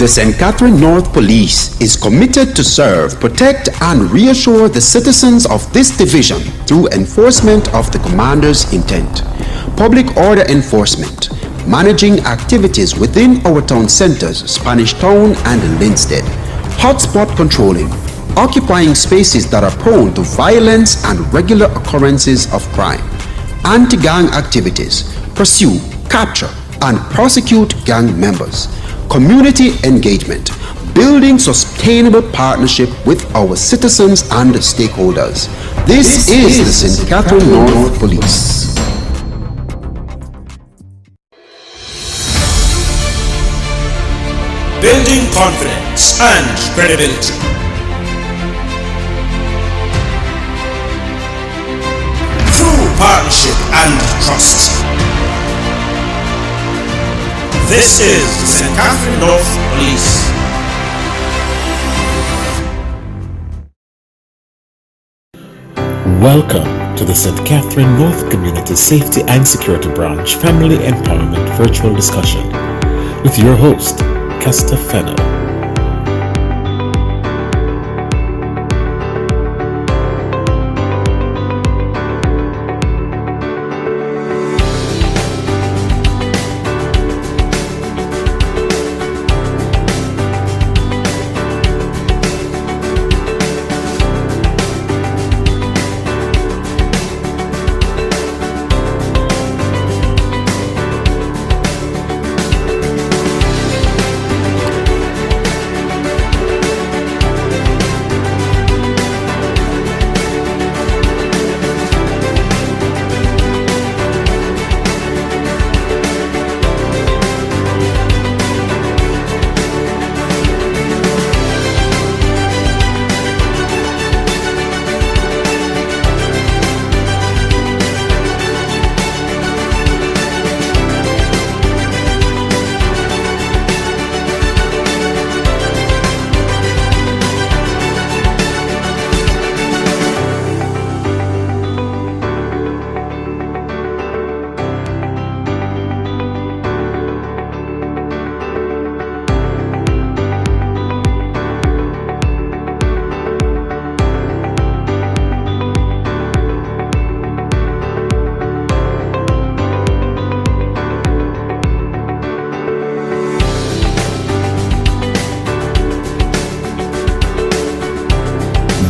The St. Catherine North Police is committed to serve, protect, and reassure the citizens of this division through enforcement of the Commander's intent, public order enforcement, managing activities within our town centers, Spanish Town and Linstead, hotspot controlling, occupying spaces that are prone to violence and regular occurrences of crime, anti-gang activities, pursue, capture, and prosecute gang members, community engagement, building sustainable partnership with our citizens and stakeholders. This is the St. Catherine North Police. Building confidence and credibility. Through partnership and trust. This is the St. Catherine North Police. Welcome to the St. Catherine North Community Safety and Security Branch Family Empowerment Virtual Discussion with your host, Kester Fennell.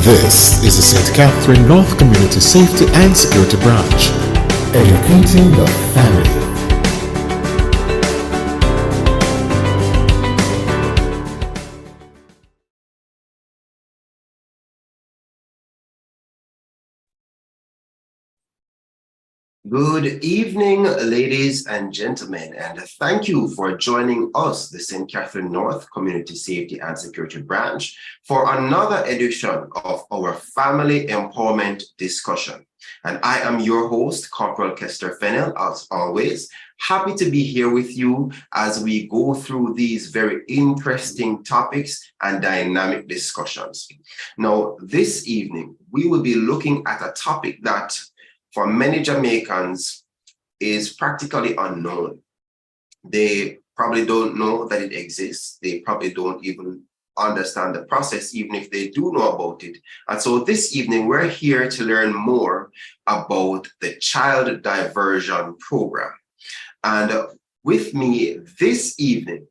This is the St. Catherine North Community Safety and Security Branch, educating the family. Good evening, ladies and gentlemen, and thank you for joining us, the St. Catherine North Community Safety and Security Branch, for another edition of our Family Empowerment Discussion. And I am your host, Corporal Kester Fennell, as always. Happy to be here with you as we go through these very interesting topics and dynamic discussions. Now, this evening, we will be looking at a topic that for many Jamaicans is practically unknown. They probably don't know that it exists. They probably don't even understand the process, even if they do know about it. And so this evening, we're here to learn more about the Child Diversion Program. And with me this evening,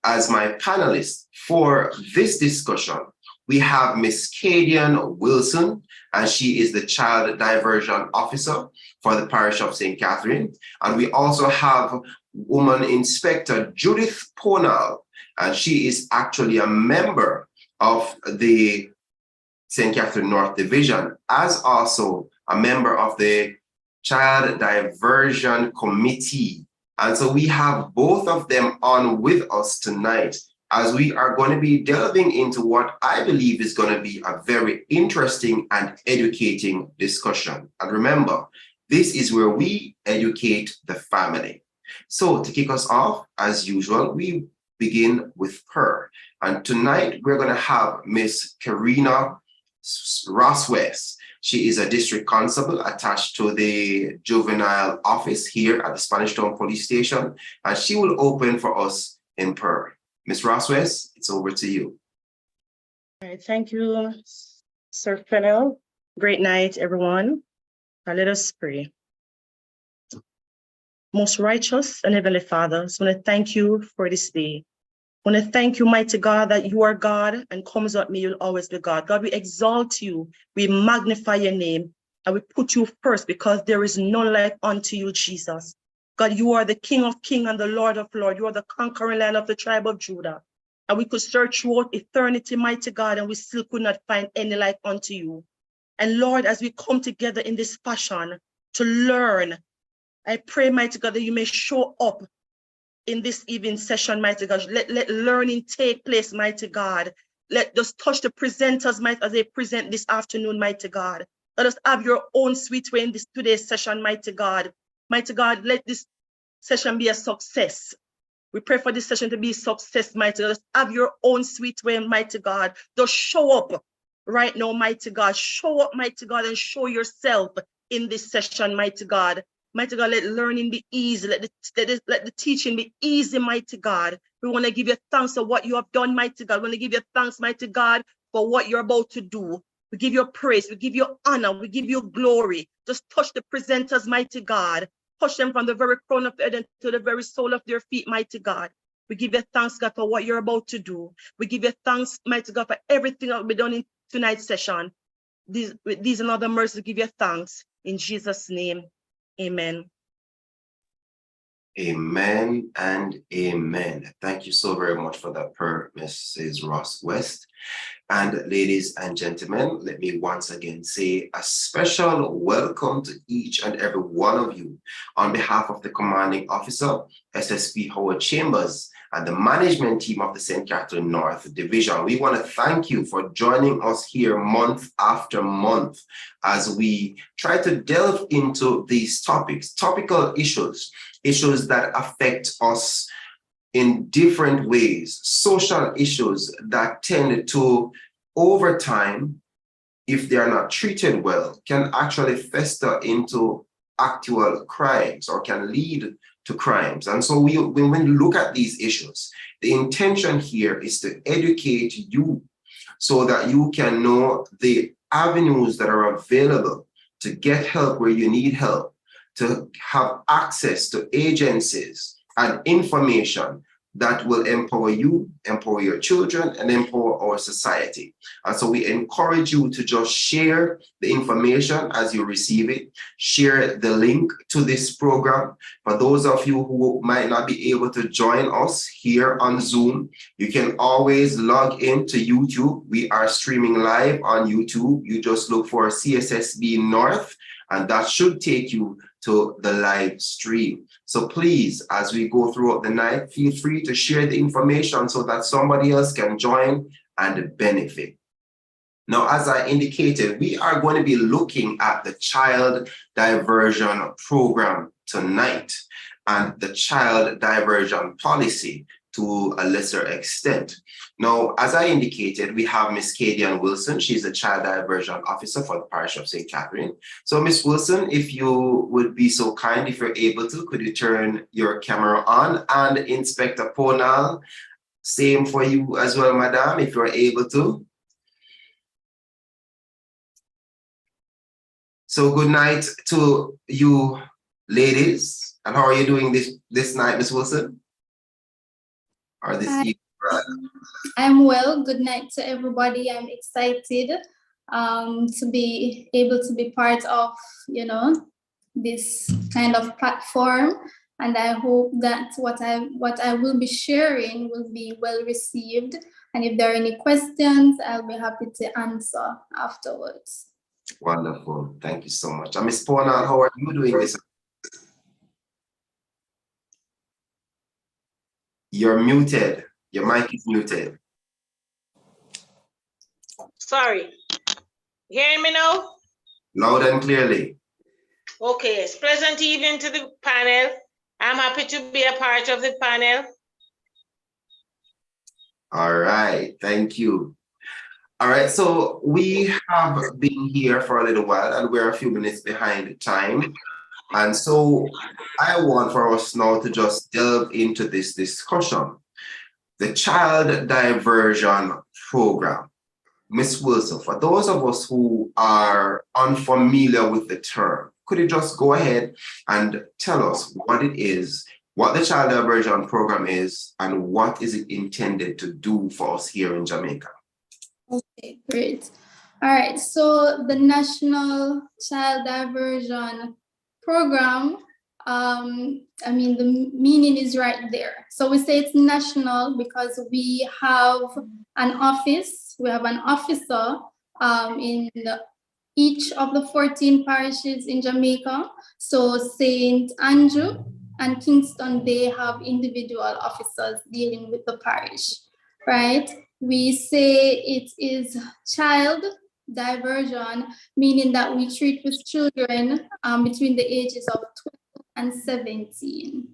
as my panelist for this discussion, we have Miss Cadian Wilson, and she is the Child Diversion Officer for the Parish of St. Catherine. And we also have Woman Inspector Judith Ponal, and she is actually a member of the St. Catherine North Division, as also a member of the Child Diversion Committee. And so we have both of them on with us tonight, as we are going to be delving into what I believe is going to be a very interesting and educating discussion. And remember, this is where we educate the family. So to kick us off, as usual, we begin with her. And tonight we're going to have Miss Karina Rosswest. She is a district constable attached to the juvenile office here at the Spanish Town Police Station, and she will open for us in prayer. Ms. Ross-West, it's over to you. All right, thank you, Sir Fennell. Great night, everyone. Let us pray. Most righteous and heavenly Father, I want to thank you for this day. I want to thank you, mighty God, that you are God and comes at me, you'll always be God. God, we exalt you, we magnify your name, and we put you first because there is none like unto you, Jesus. God, you are the King of kings and the Lord of lords. You are the conquering Lion of the tribe of Judah. And we could search throughout eternity, mighty God, and we still could not find any like unto you. And Lord, as we come together in this fashion to learn, I pray, mighty God, that you may show up in this evening session, mighty God. Let learning take place, mighty God. Let us touch the presenters, mighty, as they present this afternoon, mighty God. Let us have your own sweet way in this today's session, mighty God. Mighty God, let this session be a success. We pray for this session to be a success, mighty God. Let us have your own sweet way, mighty God. Just show up right now, mighty God. Show up, mighty God, and show yourself in this session, mighty God. Mighty God, let learning be easy. Let the teaching be easy, mighty God. We want to give you thanks for what you have done, mighty God. We want to give you thanks, mighty God, for what you're about to do. We give you praise. We give you honor. We give you glory. Just touch the presenters, mighty God. Touch them from the very crown of their head to the very sole of their feet, mighty God. We give you thanks, God, for what you're about to do. We give you thanks, mighty God, for everything that will be done in tonight's session. These and other mercies, give you thanks. In Jesus' name. Amen. Amen and amen. Thank you so very much for that prayer, Mrs. Ross-West. And ladies and gentlemen, let me once again say a special welcome to each and every one of you on behalf of the commanding officer, SSB Howard Chambers, and the management team of the St. Catherine North Division. We want to thank you for joining us here month after month as we try to delve into these topics, topical issues that affect us in different ways, social issues that tend to, over time, if they are not treated well, can actually fester into actual crimes or can lead to crimes. And so when we look at these issues, the intention here is to educate you so that you can know the avenues that are available to get help where you need help, to have access to agencies and information that will empower you, empower your children, and empower our society. And so we encourage you to just share the information as you receive it, share the link to this program. For those of you who might not be able to join us here on Zoom, you can always log in to YouTube. We are streaming live on YouTube. You just look for CSSB North, and that should take you to the live stream. So please, as we go throughout the night, feel free to share the information so that somebody else can join and benefit. Now, as I indicated, we are going to be looking at the child diversion program tonight and the child diversion policy to a lesser extent. Now, as I indicated, we have Miss Kadian Wilson. She's the child diversion officer for the parish of St. Catherine. So Miss Wilson, if you would be so kind, if you're able to, could you turn your camera on? And Inspector Ponal, same for you as well, madam, if you're able to. So good night to you ladies. And how are you doing this night, Miss Wilson? Or this evening? I'm well. Good night to everybody. I'm excited to be able to be part of, this kind of platform. And I hope that what I will be sharing will be well received. And if there are any questions, I'll be happy to answer afterwards. Wonderful. Thank you so much. Ms. Ponal, how are you doing this? You're muted. Your mic is muted. Sorry. Hearing me now? Loud and clearly. Okay. It's pleasant evening to the panel. I'm happy to be a part of the panel. All right. Thank you. All right. So we have been here for a little while and we're a few minutes behind time. And so I want for us now to just delve into this discussion. the child diversion program. Miss Wilson, for those of us who are unfamiliar with the term, could you just go ahead and tell us what it is, what the child diversion program is, and what is it intended to do for us here in Jamaica? Okay, great. All right, so the National Child Diversion Program, I mean, the meaning is right there. So we say it's national because we have an office, we have an officer in each of the 14 parishes in Jamaica. So St. Andrew and Kingston, they have individual officers dealing with the parish, right? We say it is child diversion, meaning that we treat with children between the ages of 12 and 17.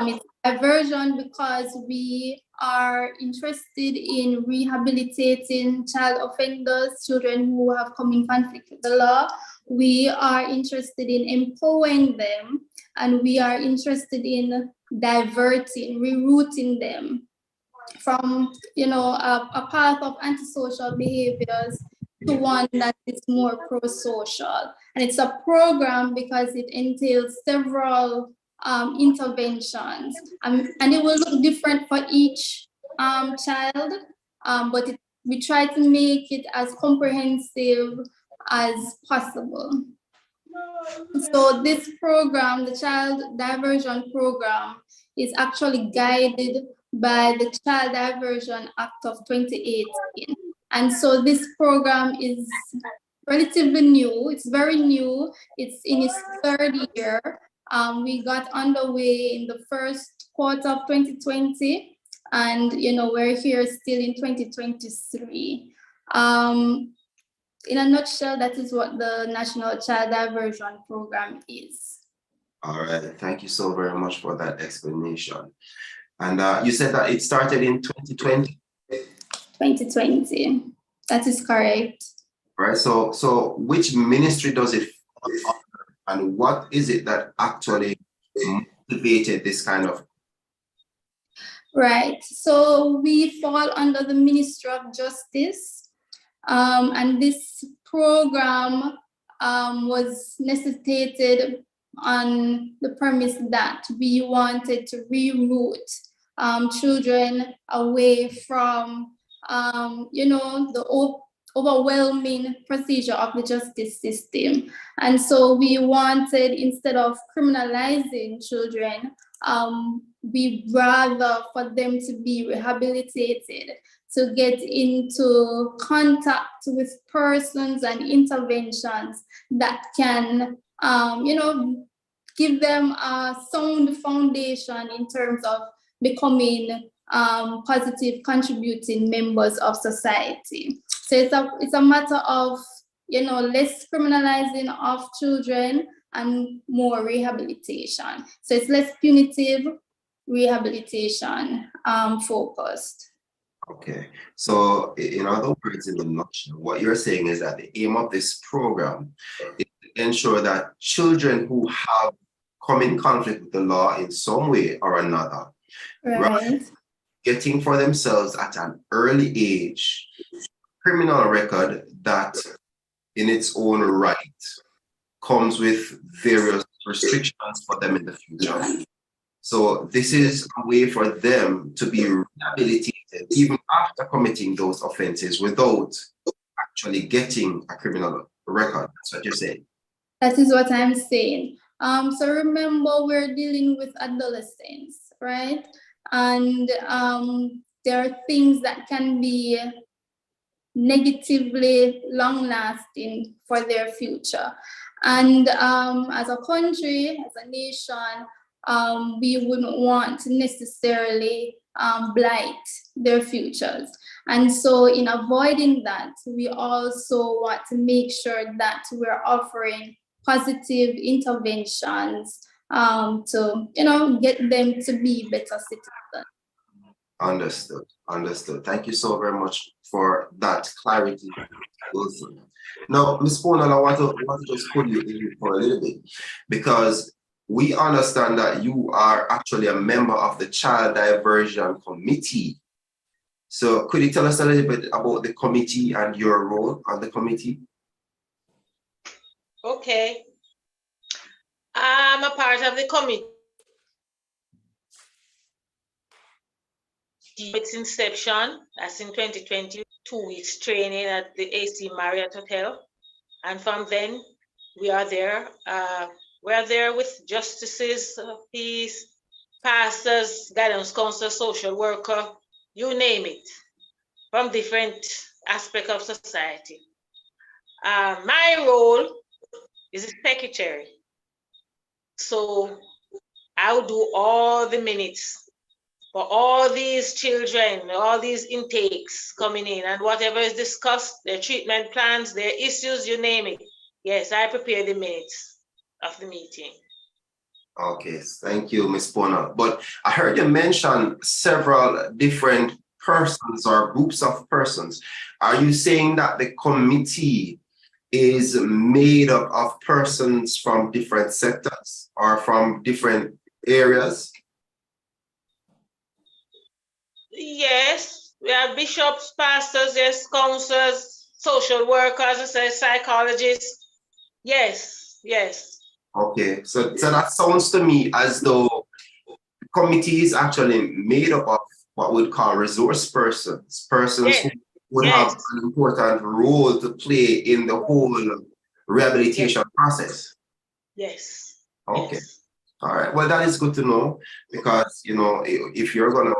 It's diversion because we are interested in rehabilitating child offenders, children who have come in conflict with the law. We are interested in empowering them, and we are interested in diverting, rerouting them from, a path of antisocial behaviors to one that is more pro-social. And it's a program because it entails several interventions, and it will look different for each child, but we try to make it as comprehensive as possible. So this program, the Child Diversion Program, is actually guided by the Child Diversion Act of 2018. And so this program is relatively new. It's very new. It's in its third year. We got underway in the first quarter of 2020, and we're here still in 2023. In a nutshell, that is what the National Child Diversion Program is. All right, thank you so very much for that explanation. And you said that it started in 2020? 2020, that is correct. All right, so which ministry does it fall under, and what is it that actually motivated this kind of? Right, so we fall under the Ministry of Justice. And this program was necessitated on the premise that we wanted to reroute children away from, the overwhelming procedure of the justice system. And so we wanted, instead of criminalizing children, we rather for them to be rehabilitated, to get into contact with persons and interventions that can, give them a sound foundation in terms of becoming positive, contributing members of society. So it's a matter of, less criminalizing of children and more rehabilitation. So it's less punitive, rehabilitation focused. Okay, so in other words, in the nutshell, what you're saying is that the aim of this program is to ensure that children who have come in conflict with the law in some way or another, right, getting for themselves at an early age criminal record that in its own right comes with various restrictions for them in the future. So this is a way for them to be rehabilitated even after committing those offenses without actually getting a criminal record. That's what you're saying. That is what I'm saying. So remember, we're dealing with adolescents, right? And there are things that can be negatively long-lasting for their future. And as a country, as a nation, we wouldn't want to necessarily blight their futures. And so in avoiding that, we also want to make sure that we're offering positive interventions to, get them to be better citizens. Understood. Thank you so very much for that clarity. Now, Ms. Ponal, I want to just pull you in for a little bit, because we understand that you are actually a member of the Child Diversion Committee. So could you tell us a little bit about the committee and your role on the committee? Okay. I'm a part of the committee. Its inception, that's in 2020, 2 weeks training at the AC Marriott Hotel. And from then, we are there. We are there with justices of peace, pastors, guidance counselors, social worker, you name it, from different aspects of society. My role is a secretary. So I will do all the minutes for all these children, all these intakes coming in, and whatever is discussed, their treatment plans, their issues, you name it. Yes, I prepare the minutes of the meeting. Okay, thank you, Ms. Pona. But I heard you mention several different persons or groups of persons. Are you saying that the committee is made up of persons from different sectors or from different areas? Yes, we have bishops, pastors, yes, counselors, social workers, I say psychologists. Yes, yes. Okay, so that sounds to me as though the committee is actually made up of what we'd call resource persons, persons who would have an important role to play in the whole rehabilitation process. Yes. Okay. Yes. All right. Well, that is good to know, because, you know, if you're going to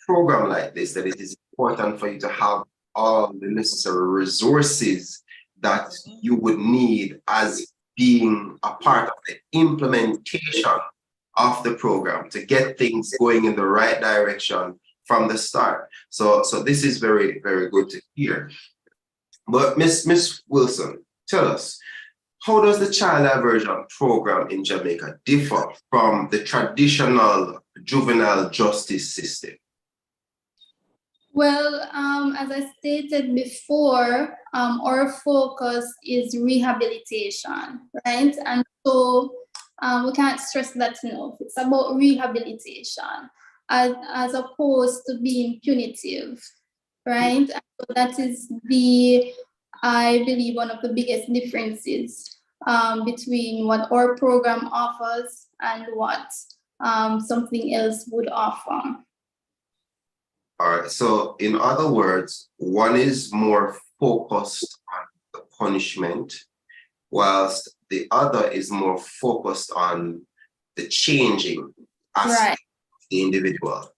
program like this, that it is important for you to have all the necessary resources that you would need as being a part of the implementation of the program to get things going in the right direction from the start. So this is very, very good to hear. But Miss Wilson, tell us, how does the child diversion program in Jamaica differ from the traditional juvenile justice system? Well, as I stated before, our focus is rehabilitation, right? And so we can't stress that enough. It's about rehabilitation as opposed to being punitive, right? And so that is I believe, one of the biggest differences between what our program offers and what something else would offer. All right, so in other words, one is more focused on the punishment, whilst the other is more focused on the changing aspect of the individual.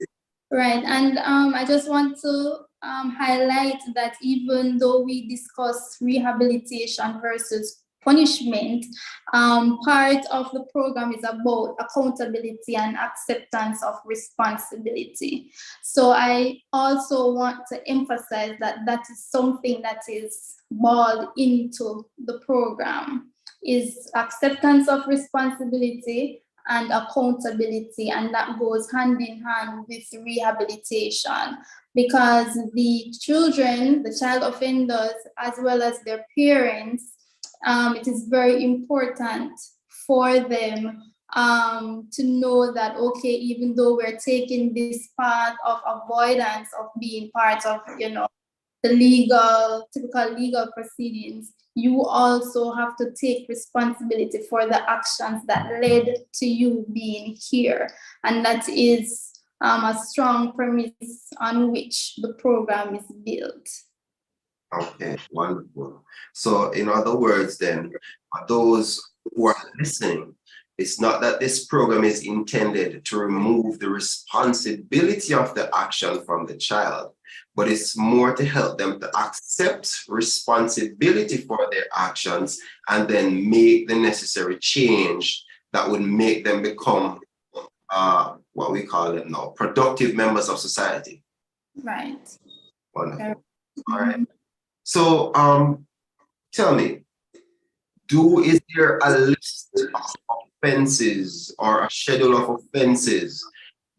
Right, and I just want to highlight that even though we discuss rehabilitation versus punishment, part of the program is about accountability and acceptance of responsibility. So I also want to emphasize that that is something that is brought into the program, is acceptance of responsibility and accountability, and that goes hand in hand with rehabilitation, because the children, the child offenders, as well as their parents, it is very important for them to know that, okay, even though we're taking this path of avoidance of being part of, you know, the typical legal proceedings, you also have to take responsibility for the actions that led to you being here. And that is a strong premise on which the program is built. Okay, wonderful. So in other words then, for those who are listening, it's not that this program is intended to remove the responsibility of the action from the child, but it's more to help them to accept responsibility for their actions and then make the necessary change that would make them become what we call it now, productive members of society. Right. Wonderful. All right. So tell me, is there a list of offenses or a schedule of offenses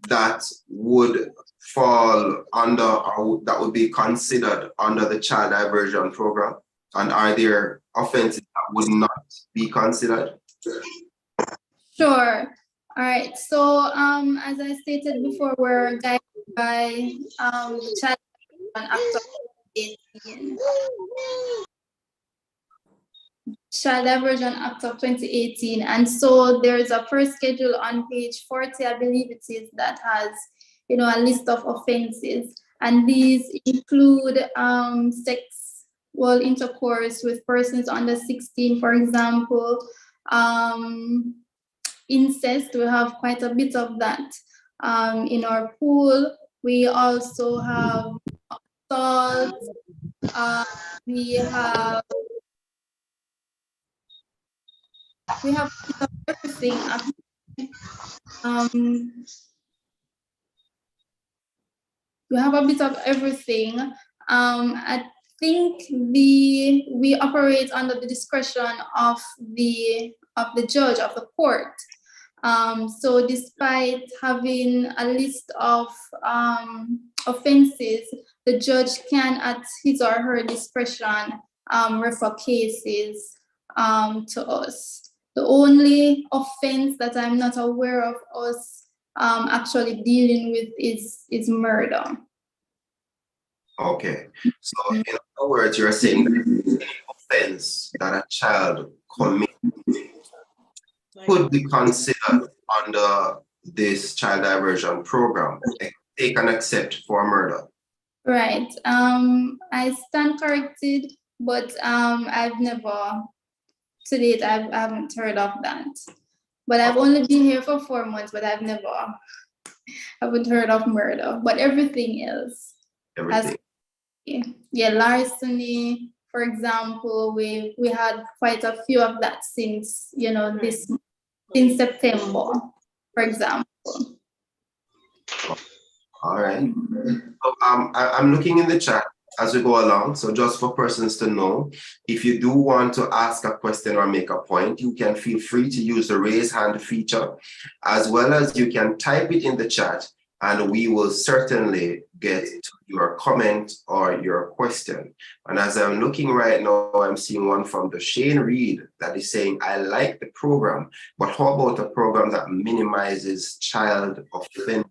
that would fall under, or that would be considered under the child diversion program? And are there offenses that would not be considered? Sure. All right. So, as I stated before, we're guided by the Child Act of 2018. Child Diversion Act of 2018. And so there's a first schedule on page 40, I believe it is, that has, a list of offenses. And these include sexual intercourse with persons under 16, for example. Incest, we have quite a bit of that in our pool. We also have assault. We have everything. We have a bit of everything. I think we operate under the discretion of the judge of the court. So despite having a list of offenses, the judge can, at his or her discretion, refer cases to us. The only offense that I'm not aware of us actually dealing with is murder. Okay. So in other words, you're saying that any offense that a child commits could be considered under this child diversion program, take and accept for murder. Right. I stand corrected, but I've never, to date, I haven't heard of that. But I've only been here for 4 months, but I haven't heard of murder. But everything else. Everything. Yeah, larceny, for example, we had quite a few of that since, since September, for example. All right. So, I'm looking in the chat as we go along. So just for persons to know, if you do want to ask a question or make a point, you can feel free to use the raise hand feature, as well as you can type it in the chat, and we will certainly get to your comment or your question. And as I'm looking right now, I'm seeing one from the Shane Reed that is saying, I like the program, but how about a program that minimizes child offense?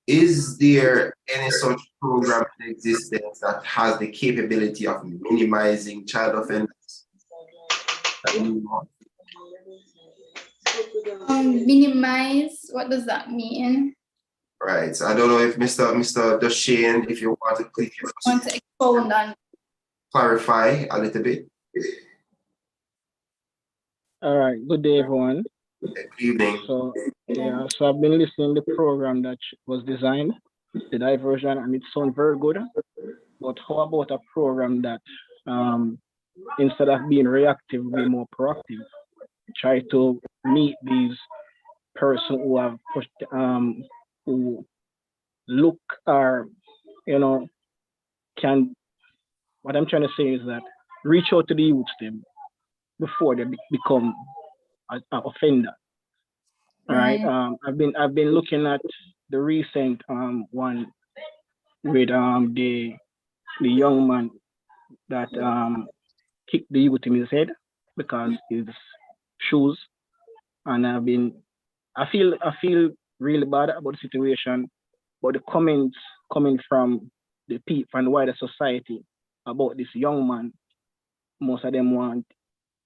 Is there any such program in existence that has the capability of minimizing child offense? Minimize, what does that mean? Right. So I don't know if Mr. Deshane, if you want to click, want to expound on, clarify a little bit. All right. Good day, everyone. Good evening. So I've been listening to the program that was designed, the diversion, and it sounds very good. But how about a program that instead of being reactive, be more proactive? Try to meet these persons who have pushed, who look or can. What I'm trying to say is that reach out to the youths them before they become an offender. Right. I've been looking at the recent one with the young man that kicked the youth in his head because his shoes, and I feel really bad about the situation, but the comments coming from the people and the wider society about this young man, most of them want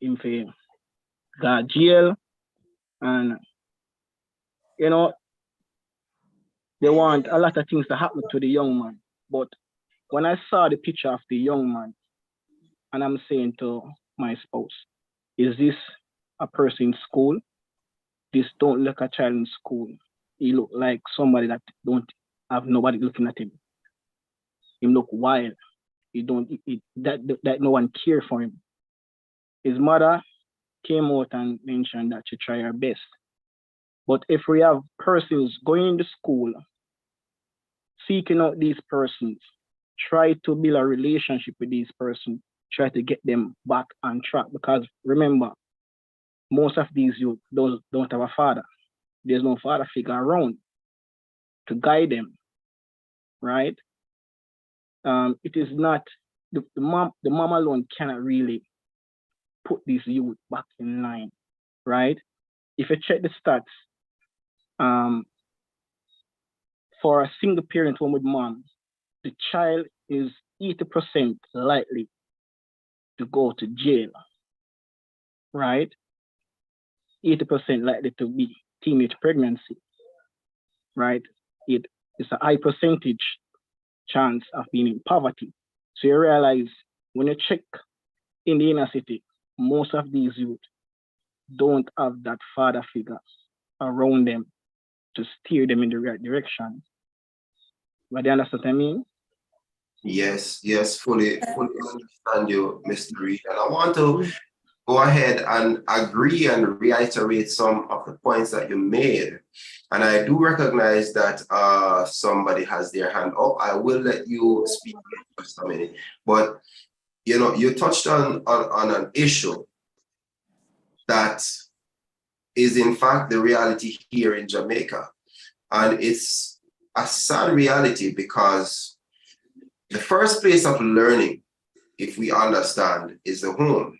him to go to jail, and they want a lot of things to happen to the young man. But when I saw the picture of the young man, and I'm saying to my spouse, is this a person in school? This don't look a child in school. He look like somebody that don't have nobody looking at him. He look wild. That no one care for him. His mother came out and mentioned that she try her best. But if we have persons going into school, seeking out these persons, try to build a relationship with these persons, try to get them back on track. Because remember, most of these youth don't have a father. There's no father figure around to guide them, right? It is not, the mom alone cannot really put these youth back in line, right? if you check the stats, for a single parent home with mom, the child is 80% likely to go to jail, right? 80% likely to be teenage pregnancy, right? It is a high percentage chance of being in poverty. So you realize when you check in the inner city, most of these youth don't have that father figure around them to steer them in the right direction. But you understand what I mean? Yes, yes, fully understand you, Mr. Reed. And I want to go ahead and agree and reiterate some of the points that you made. And I do recognize that somebody has their hand up. I will let you speak in just a minute. But you know, you touched on an issue that is in fact the reality here in Jamaica. And it's a sad reality because the first place of learning, if we understand, is the home.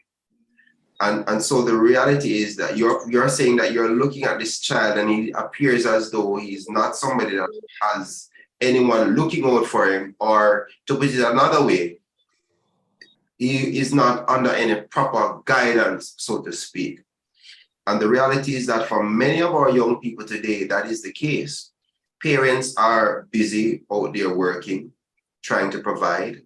And so the reality is that you're saying that you're looking at this child and he appears as though he's not somebody that has anyone looking out for him, or to put it another way, he is not under any proper guidance, so to speak. And the reality is that for many of our young people today, that is the case. Parents are busy out there working, trying to provide.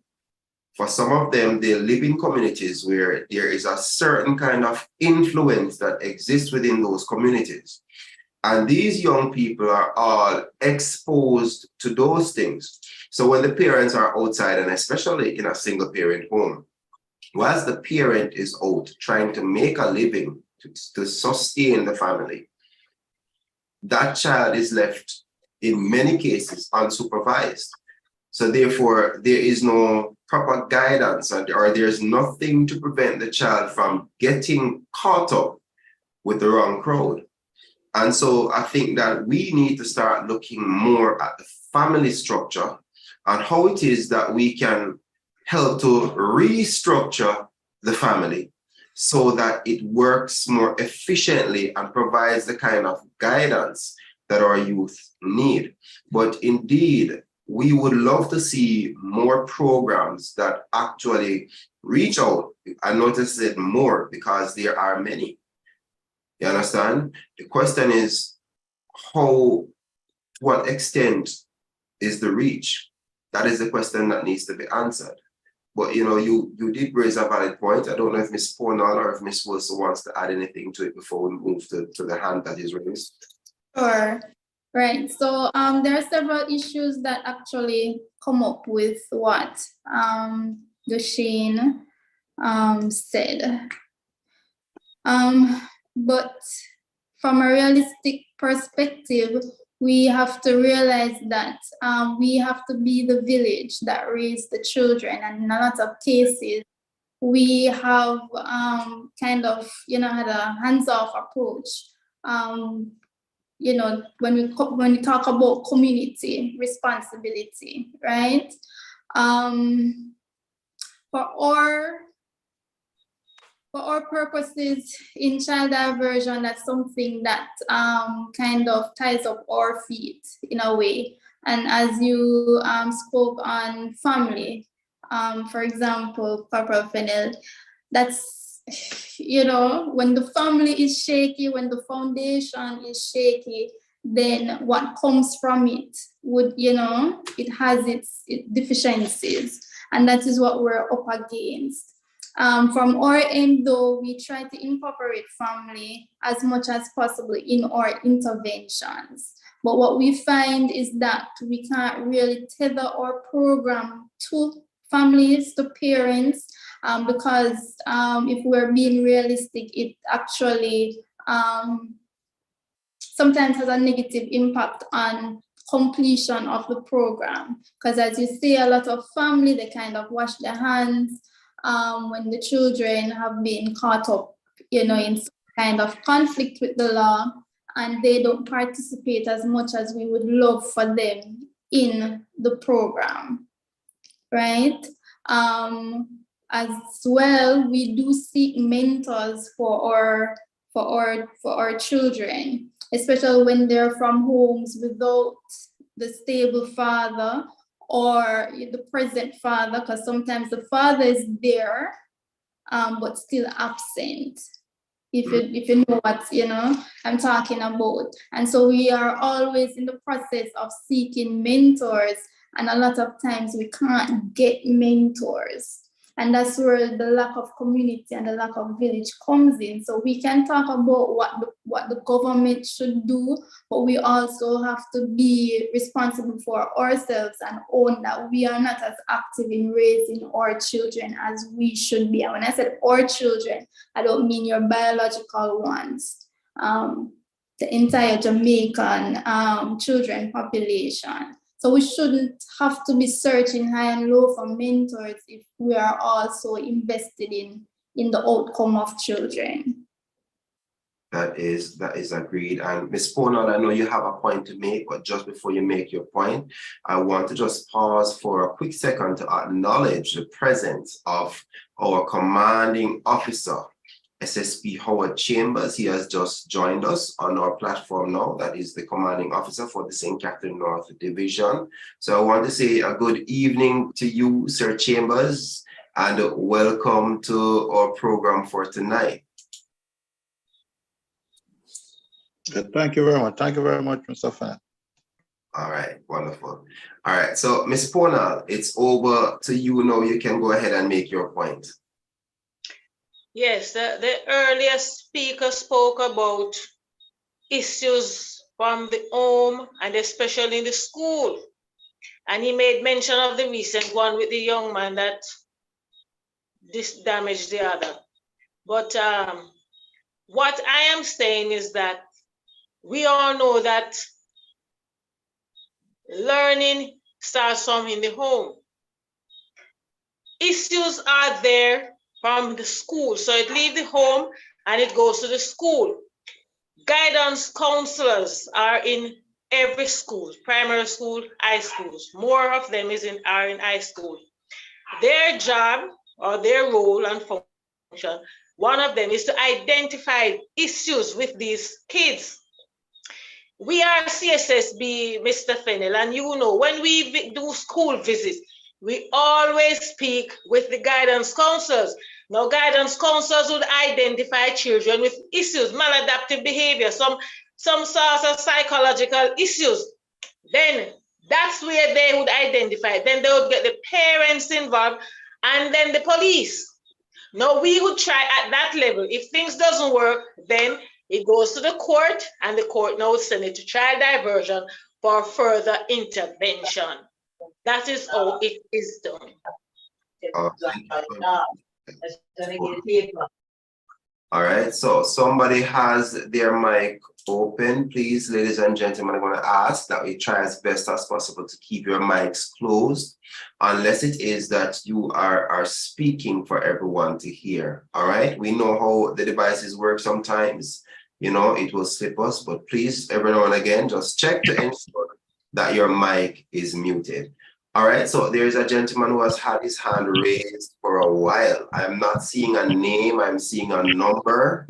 For some of them, they live in communities where there is a certain kind of influence that exists within those communities. And these young people are all exposed to those things. So when the parents are outside, and especially in a single parent home, whilst the parent is out trying to make a living to sustain the family, that child is left in many cases unsupervised. So therefore, there is no proper guidance, or there's nothing to prevent the child from getting caught up with the wrong crowd. And so I think that we need to start looking more at the family structure and how it is that we can help to restructure the family so that it works more efficiently and provides the kind of guidance that our youth need. But indeed, we would love to see more programs that actually reach out. I notice it more because there are many. You understand? The question is, to what extent is the reach? That is the question that needs to be answered. But you know, you did raise a valid point. I don't know if Ms. Ponal or if Ms. Wilson wants to add anything to it before we move to the hand that is raised. Sure. Right. So there are several issues that actually come up with what Shane said. But from a realistic perspective, we have to realize that we have to be the village that raised the children. And in a lot of cases, we have kind of, had a hands-off approach. When we talk about community responsibility, right? For our purposes in child diversion, that's something that kind of ties up our feet in a way. And as you spoke on family, for example, Corporal Fennell, that's, when the family is shaky, when the foundation is shaky, then what comes from it would, it has its deficiencies. And that is what we're up against. From our end, though, we try to incorporate family as much as possible in our interventions. But what we find is that we can't really tether our program to families, to parents, because if we're being realistic, it actually sometimes has a negative impact on completion of the program. Because as you say, a lot of family, they kind of wash their hands when the children have been caught up, in some kind of conflict with the law, and they don't participate as much as we would love for them in the program, right? As well, we do seek mentors for for our children, especially when they're from homes without the stable father or the present father, because sometimes the father is there, but still absent. If you know what I'm talking about. And so we are always in the process of seeking mentors, and a lot of times we can't get mentors. And that's where the lack of community and the lack of village comes in. So we can talk about what the government should do, but we also have to be responsible for ourselves and own that we are not as active in raising our children as we should be. And when I said our children, I don't mean your biological ones, the entire Jamaican children population. So we shouldn't have to be searching high and low for mentors if we are also invested in the outcome of children. That is agreed. And Ms. Ponal, I know you have a point to make, but just before you make your point, I want to just pause for a quick second to acknowledge the presence of our commanding officer, SSB Howard Chambers. He has just joined us on our platform now. That is the commanding officer for the St. Catherine North Division. So I want to say a good evening to you, Sir Chambers, and welcome to our program for tonight. Thank you very much. Thank you very much, Mr. Fan. All right, wonderful. All right, so Ms. Ponal, it's over to you now. You can go ahead and make your point. Yes, the earlier speaker spoke about issues from the home and especially in the school. And he made mention of the recent one with the young man that this damaged the other. But what I am saying is that we all know that learning starts from in the home. Issues are there from the school. So it leaves the home and it goes to the school. Guidance counselors are in every school, primary school, high schools. More of them are in high school. Their job or their role and function, one of them is to identify issues with these kids. We are CSSB, Mr. Fennell, and when we do school visits, we always speak with the guidance counselors. Now, guidance counselors would identify children with issues, maladaptive behavior, some sorts of psychological issues. Then that's where they would identify. Then they would get the parents involved and then the police. Now, we would try at that level. If things doesn't work, then it goes to the court, and the court now would send it to trial diversion for further intervention. That is how it is done. All right, so somebody has their mic open. Please, ladies and gentlemen, I'm going to ask that we try as best as possible to keep your mics closed, unless it is that you are speaking for everyone to hear. All right, we know how the devices work sometimes. It will slip us, but please, every now and again, just check to ensure that your mic is muted. All right, so there's a gentleman who has had his hand raised for a while. I'm not seeing a name, I'm seeing a number.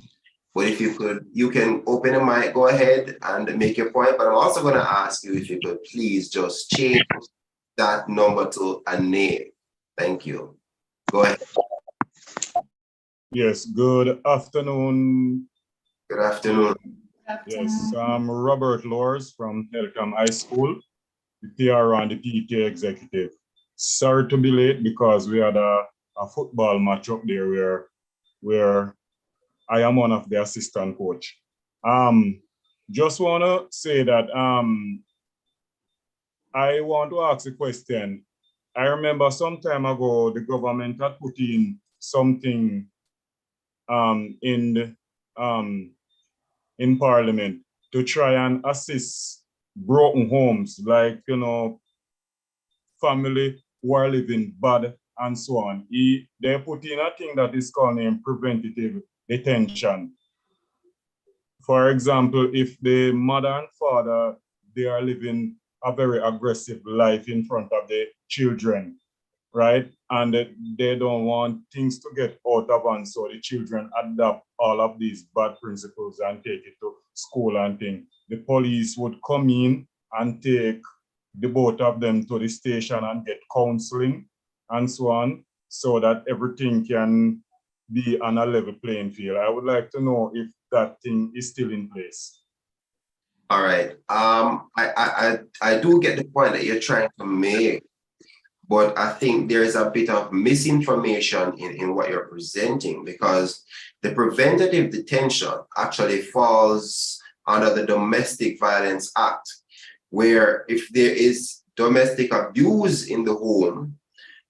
But if you can open the mic, go ahead and make your point. But I'm also going to ask you if you could please just change that number to a name. Thank you. Go ahead. Yes, good afternoon. Good afternoon. Yes, I'm Robert Lors from Helcom High School, the PR and the PTA executive. Sorry to be late because we had a football match up there where I am one of the assistant coach. Just want to say that I want to ask a question. I remember some time ago, the government had put in something in Parliament to try and assist broken homes, like, family who are living bad and so on. They put in a thing that is called preventative detention. For example, if the mother and father, they are living a very aggressive life in front of the children, right? And they don't want things to get out of hand, so the children adopt all of these bad principles and take it to school and things. The police would come in and take the both of them to the station and get counseling and so on, so that everything can be on a level playing field. I would like to know if that thing is still in place. All right. I do get the point that you're trying to make, but I think there is a bit of misinformation in what you're presenting, because the preventative detention actually falls under the Domestic Violence Act, where if there is domestic abuse in the home,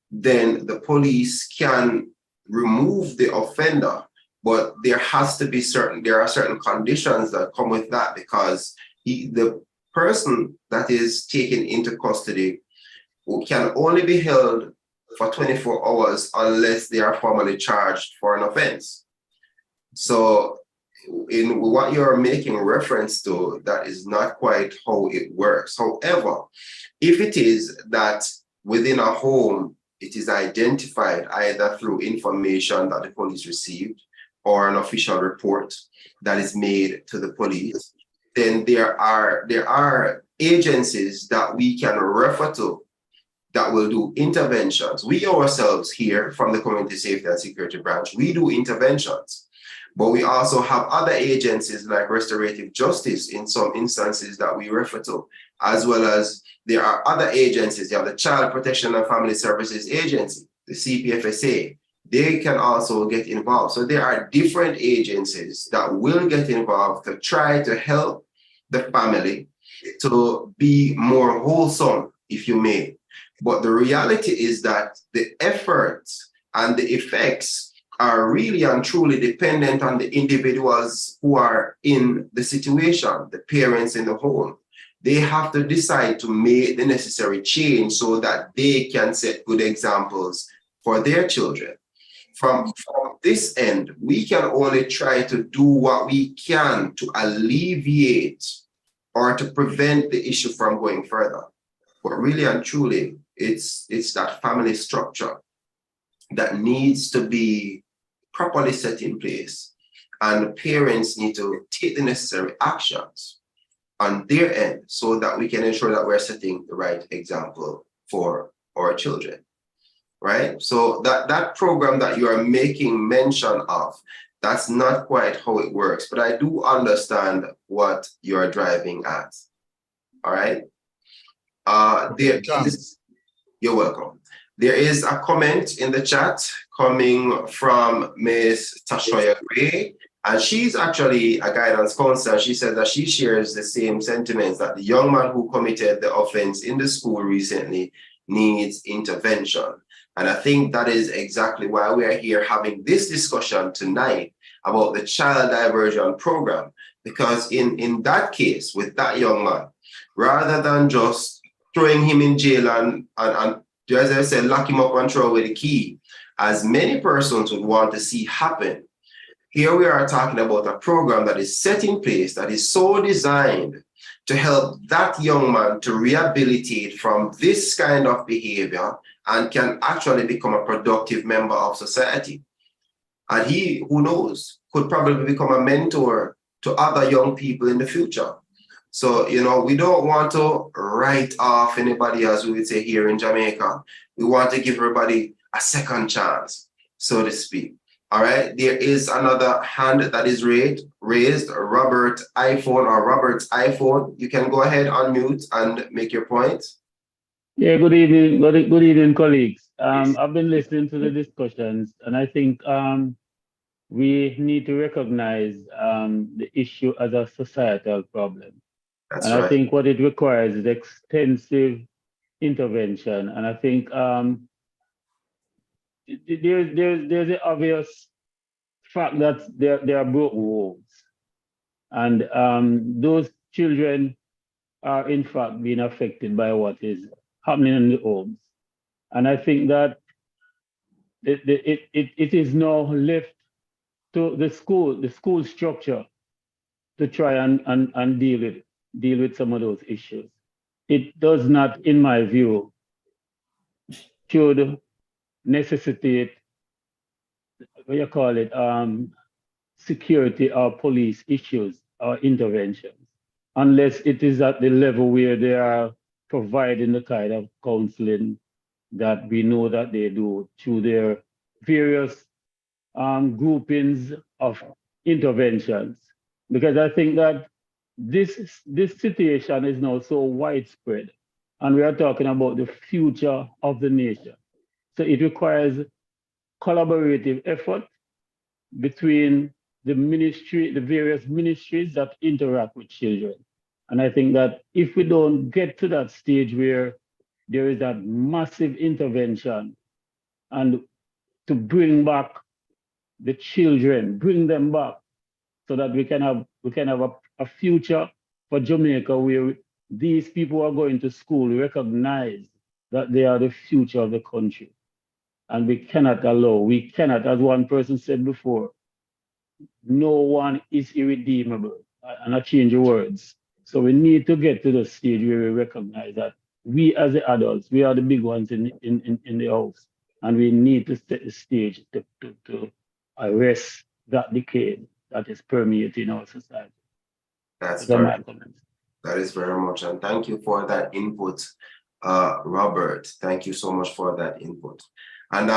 then the police can remove the offender, but there are certain conditions that come with that, because the person that is taken into custody can only be held for 24 hours unless they are formally charged for an offense. So in what you're making reference to, that is not quite how it works. However, if it is that within a home, it is identified either through information that the police received or an official report that is made to the police, then there are agencies that we can refer to that will do interventions. We ourselves here from the Community Safety and Security Branch, we do interventions, but we also have other agencies like restorative justice in some instances that we refer to, as well as there are other agencies. You have the Child Protection and Family Services Agency, the CPFSA. They can also get involved. So there are different agencies that will get involved to try to help the family to be more wholesome, if you may. But the reality is that the efforts and the effects are really and truly dependent on the individuals who are in the situation, the parents in the home. They have to decide to make the necessary change so that they can set good examples for their children. From this end, we can only try to do what we can to alleviate or to prevent the issue from going further. But really and truly, it's that family structure that needs to be properly set in place. And the parents need to take the necessary actions on their end so that we can ensure that we're setting the right example for our children, right? So that program that you are making mention of, that's not quite how it works, but I do understand what you're driving at, all right? You're welcome. There is a comment in the chat coming from Ms. Tashoya Gray, and she's actually a guidance counselor. She said that she shares the same sentiments, that the young man who committed the offense in the school recently needs intervention. And I think that is exactly why we are here having this discussion tonight about the child diversion program, because in that case, with that young man, rather than just throwing him in jail and as I said, lock him up and throw away the key, as many persons would want to see happen, here we are talking about a program that is set in place that is so designed to help that young man to rehabilitate from this kind of behavior and can actually become a productive member of society. And he, who knows, could probably become a mentor to other young people in the future. So, you know, we don't want to write off anybody, as we would say here in Jamaica. We want to give everybody a second chance, so to speak. All right, there is another hand that is raised, Robert's iPhone. You can go ahead, unmute and make your point. Yeah, good evening, good evening, colleagues. I've been listening to the discussions, and I think we need to recognize the issue as a societal problem. That's right. I think what it requires is extensive intervention. And I think there's the obvious fact that there are broken homes. And those children are in fact being affected by what is happening in the homes. And I think that it is now left to the school structure to try and deal with some of those issues. It does not, in my view, should necessitate, what you call it, security or police issues or interventions, unless it is at the level where they are providing the kind of counseling that we know that they do through their various groupings of interventions. Because I think that this situation is now so widespread, and we are talking about the future of the nation. So it requires collaborative effort between the ministry, the various ministries that interact with children. And I think that if we don't get to that stage where there is that massive intervention and to bring back the children, bring them back so that we can have a future for Jamaica where these people who are going to school recognize that they are the future of the country. And we cannot, as one person said before, no one is irredeemable. And I change the words. So we need to get to the stage where we recognize that we as the adults, we are the big ones in the house. And we need to set the stage to arrest that decay that is permeating our society. That's very, that is very much. And thank you for that input, Robert. Thank you so much for that input. And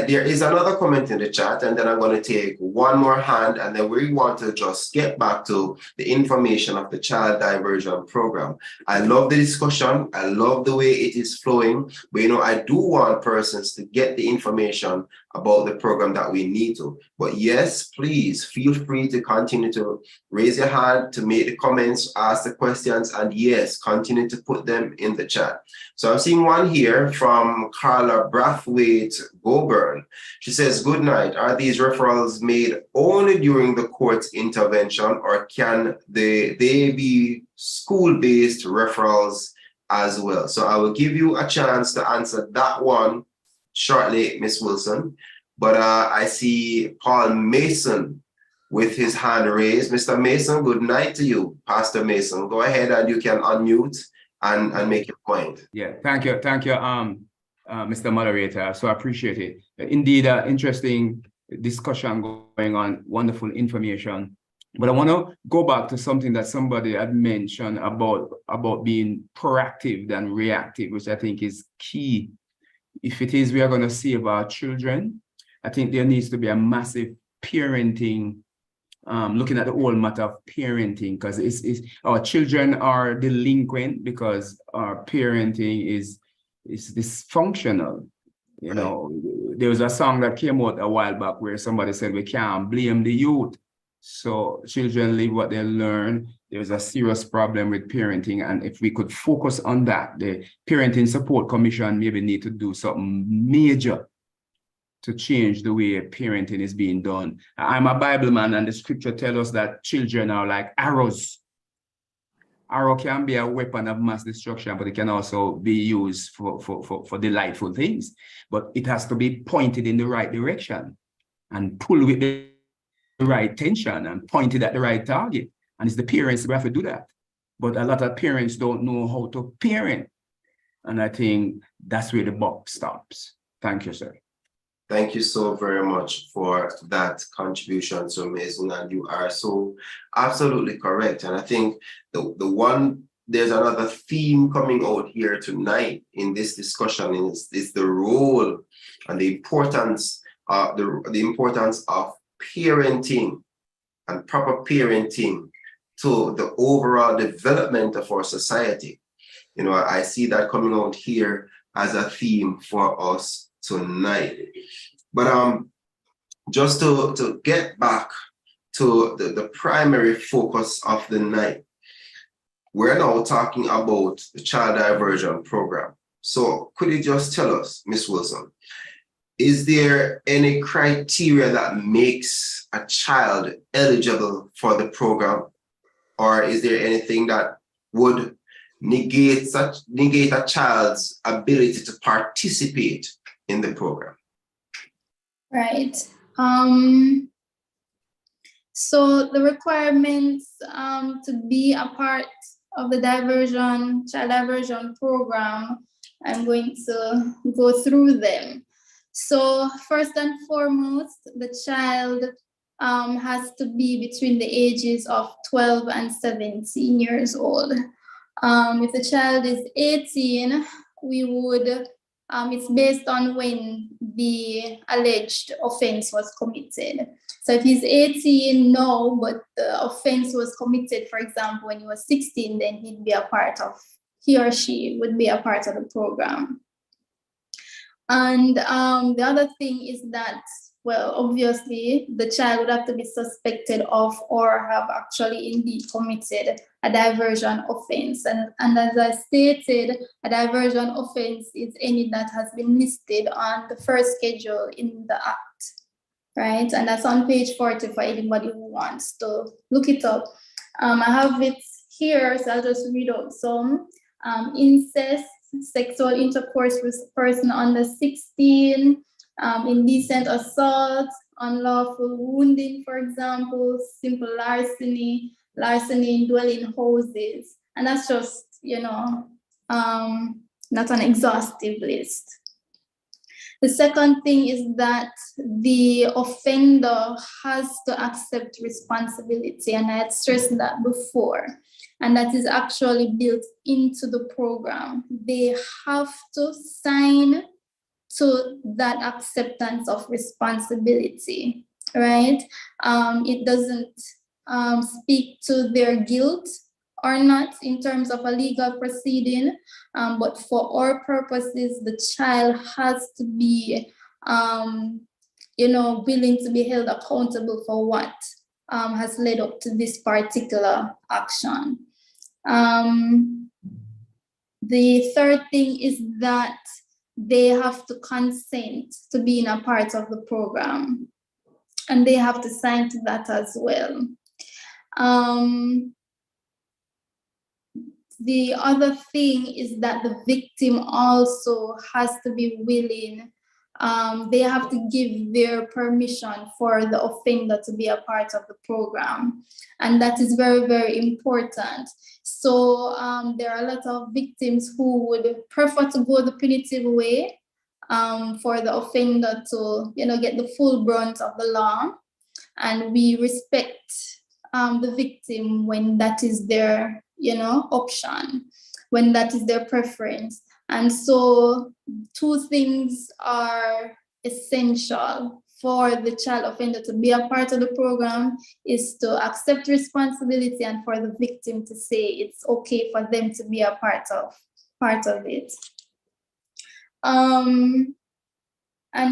there is another comment in the chat, and then I'm going to take one more hand, and then we want to just get back to the information of the Child Diversion Program. I love the discussion. I love the way it is flowing. But, you know, I do want persons to get the information about the program that we need to. But yes, please feel free to continue to raise your hand, to make the comments, ask the questions, and yes, continue to put them in the chat. So I'm seeing one here from Carla Brathwaite Goburn. She says, good night. Are these referrals made only during the court's intervention, or can they be school-based referrals as well? So I will give you a chance to answer that one shortly, Ms. Wilson. But I see Paul Mason with his hand raised. Mr. Mason, good night to you. Pastor Mason, go ahead and you can unmute and make your point. Yeah, thank you, Mr. Moderator. So I appreciate it. Indeed, interesting discussion going on, wonderful information. But I want to go back to something that somebody had mentioned about being proactive than reactive, which I think is key. If it is we are going to save our children, I think there needs to be a massive parenting, looking at the whole matter of parenting, because our children are delinquent because our parenting is dysfunctional. You know, there was a song that came out a while back where somebody said we can't blame the youth. So children live what they learn. There's a serious problem with parenting, and if we could focus on that, the Parenting Support Commission maybe need to do something major to change the way parenting is being done. I'm a Bible man, and the scripture tells us that children are like arrows. Arrow can be a weapon of mass destruction, but it can also be used for delightful things. But it has to be pointed in the right direction and pulled with the right tension and pointed at the right target. And it's the parents who have to do that. But a lot of parents don't know how to parent. And I think that's where the buck stops. Thank you, sir. Thank you so very much for that contribution, so Mason, and you are so absolutely correct. And I think there's another theme coming out here tonight in this discussion is the role and the importance of parenting and proper parenting to the overall development of our society. You know, I see that coming out here as a theme for us tonight. But just to get back to the primary focus of the night, we're now talking about the Child Diversion Program. So could you just tell us, Ms. Wilson, is there any criteria that makes a child eligible for the program? Or is there anything that would negate a child's ability to participate in the program? Right. So the requirements to be a part of the child diversion program, I'm going to go through them. So first and foremost, the child has to be between the ages of 12 and 17 years old. If the child is 18, we would, it's based on when the alleged offense was committed. So if he's 18, no, but the offense was committed, for example, when he was 16, then he or she would be a part of the program. And the other thing is that, well, obviously, the child would have to be suspected of or have actually indeed committed a diversion offense. And as I stated, a diversion offense is any that has been listed on the first schedule in the Act, right? And that's on page 40 for anybody who wants to look it up. I have it here, so I'll just read out some. Incest, sexual intercourse with a person under 16, indecent assault, unlawful wounding, for example, simple larceny, larceny in dwelling houses. And that's just, not an exhaustive list. The second thing is that the offender has to accept responsibility, and I had stressed that before, and that is actually built into the program. They have to sign to that acceptance of responsibility, right? It doesn't speak to their guilt or not in terms of a legal proceeding, but for our purposes, the child has to be, willing to be held accountable for what has led up to this particular action. The third thing is that they have to consent to being a part of the program, and they have to sign to that as well. The other thing is that the victim also has to be willing. They have to give their permission for the offender to be a part of the program. And that is very, very important. So there are a lot of victims who would prefer to go the punitive way for the offender to, get the full brunt of the law. And we respect the victim when that is their, option, when that is their preference. And so 2 things are essential for the child offender to be a part of the program is to accept responsibility and for the victim to say it's okay for them to be a part of it. And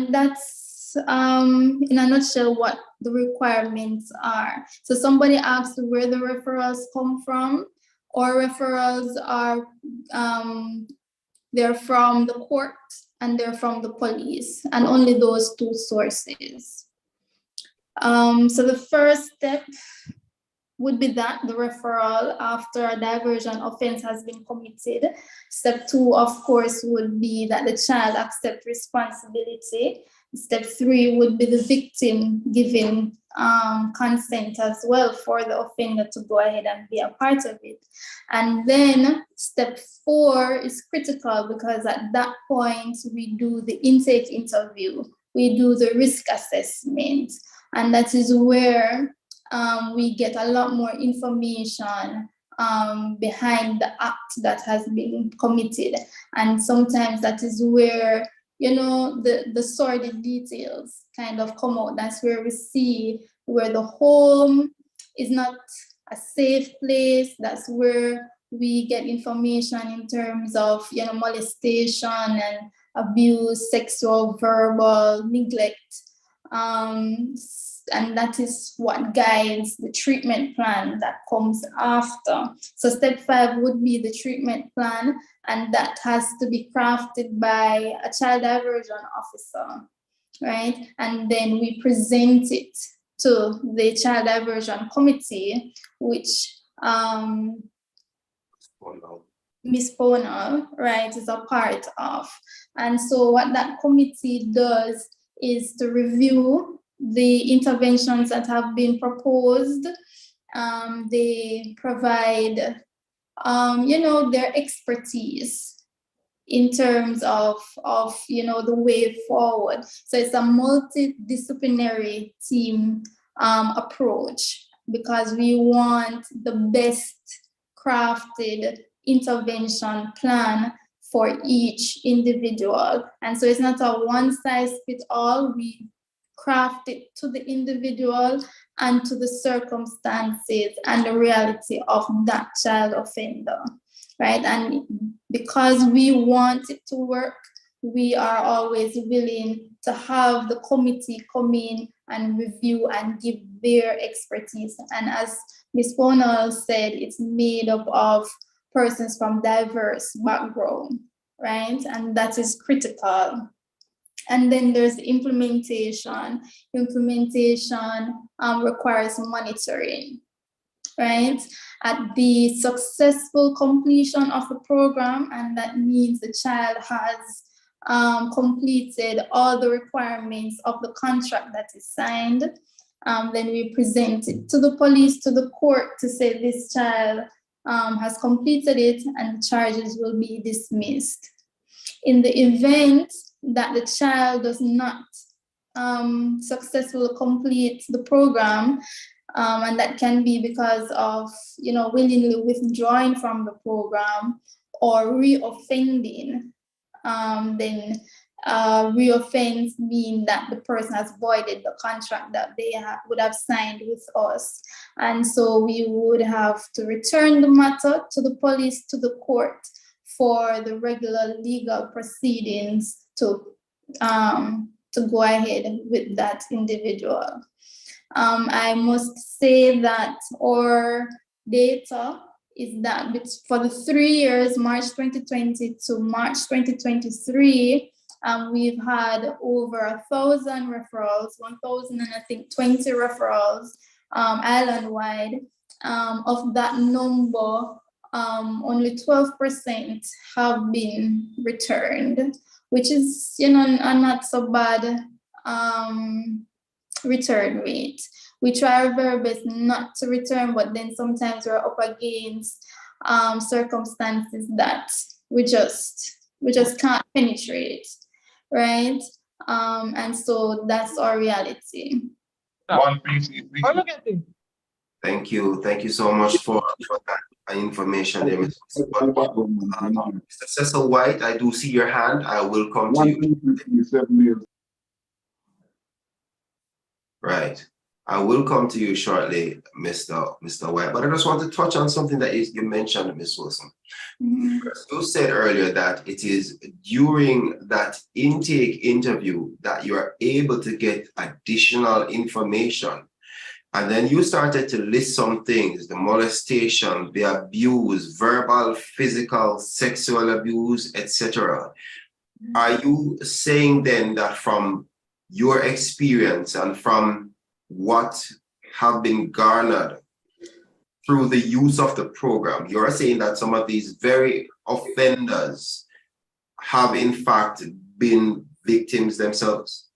that's in a nutshell what the requirements are. So somebody asked where the referrals come from. Or referrals are they're from the court and they're from the police, and only those 2 sources. So the first step would be that the referral after a diversion offense has been committed. Step 2, of course, would be that the child accept responsibility. Step 3 would be the victim giving consent as well for the offender to go ahead and be a part of it. And then step 4 is critical because at that point we do the intake interview, we do the risk assessment, and that is where we get a lot more information behind the act that has been committed. And sometimes that is where, the sordid details kind of come out. That's where we see where the home is not a safe place. That's where we get information in terms of, molestation and abuse, sexual, verbal, neglect. And that is what guides the treatment plan that comes after. So step 5 would be the treatment plan, and that has to be crafted by a child diversion officer, right? And then we present it to the child diversion committee, which Ms. Ponal, right, is a part of. And so what that committee does is to review the interventions that have been proposed. They provide, their expertise in terms of the way forward. So it's a multidisciplinary team approach, because we want the best crafted intervention plan for each individual. And so it's not a one size fits all. We craft it to the individual and to the circumstances and the reality of that child offender, right? And because we want it to work, we are always willing to have the committee come in and review and give their expertise. And as Ms. Bonal said, it's made up of persons from diverse background, right? And that is critical. And then there's implementation. Implementation requires monitoring, right? At the successful completion of the program, and that means the child has completed all the requirements of the contract that is signed, then we present it to the police, to the court, to say this child has completed it and the charges will be dismissed. In the event that the child does not successfully complete the program, and that can be because of willingly withdrawing from the program or reoffending, then reoffense mean that the person has voided the contract that they would have signed with us. And so we would have to return the matter to the police, to the court, for the regular legal proceedings to go ahead with that individual. I must say that our data is that for the 3 years, March 2020 to March 2023, we've had over 1,000 referrals, 1,020 referrals island-wide. Of that number, only 12% have been returned, which is a not so bad return rate. We try our very best not to return, but then sometimes we're up against circumstances that we just can't penetrate, right? And so that's our reality. Thank you so much for that information there, Mr. Cecil White. I do see your hand. I will come to you. Right. I will come to you shortly, Mr. White, but I just want to touch on something that you mentioned, Ms. Wilson. You said earlier that it is during that intake interview that you are able to get additional information. And then you started to list some things: the molestation, the abuse, verbal, physical, sexual abuse, etc. Are you saying then that from your experience and from what have been garnered through the use of the program, you're saying that some of these very offenders have in fact been victims themselves?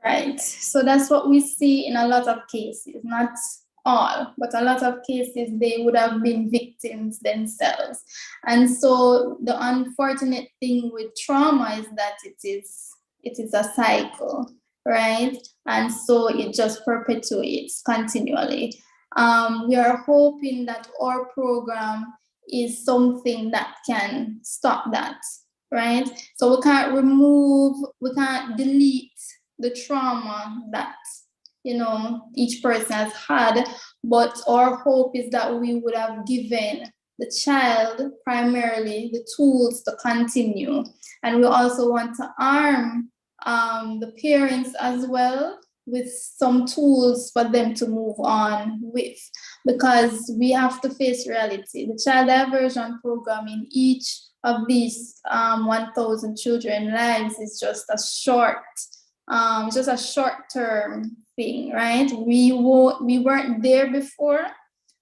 Right. So that's what we see in a lot of cases, not all, but a lot of cases they would have been victims themselves. And so the unfortunate thing with trauma is that it is a cycle, right? And so it just perpetuates continually. We are hoping that our program is something that can stop that, right? So we can't delete the trauma that each person has had, but our hope is that we would have given the child primarily the tools to continue. And we also want to arm the parents as well with some tools for them to move on with, because we have to face reality. The child diversion program in each of these 1,000 children lives is just a short-term thing, right? We weren't there before,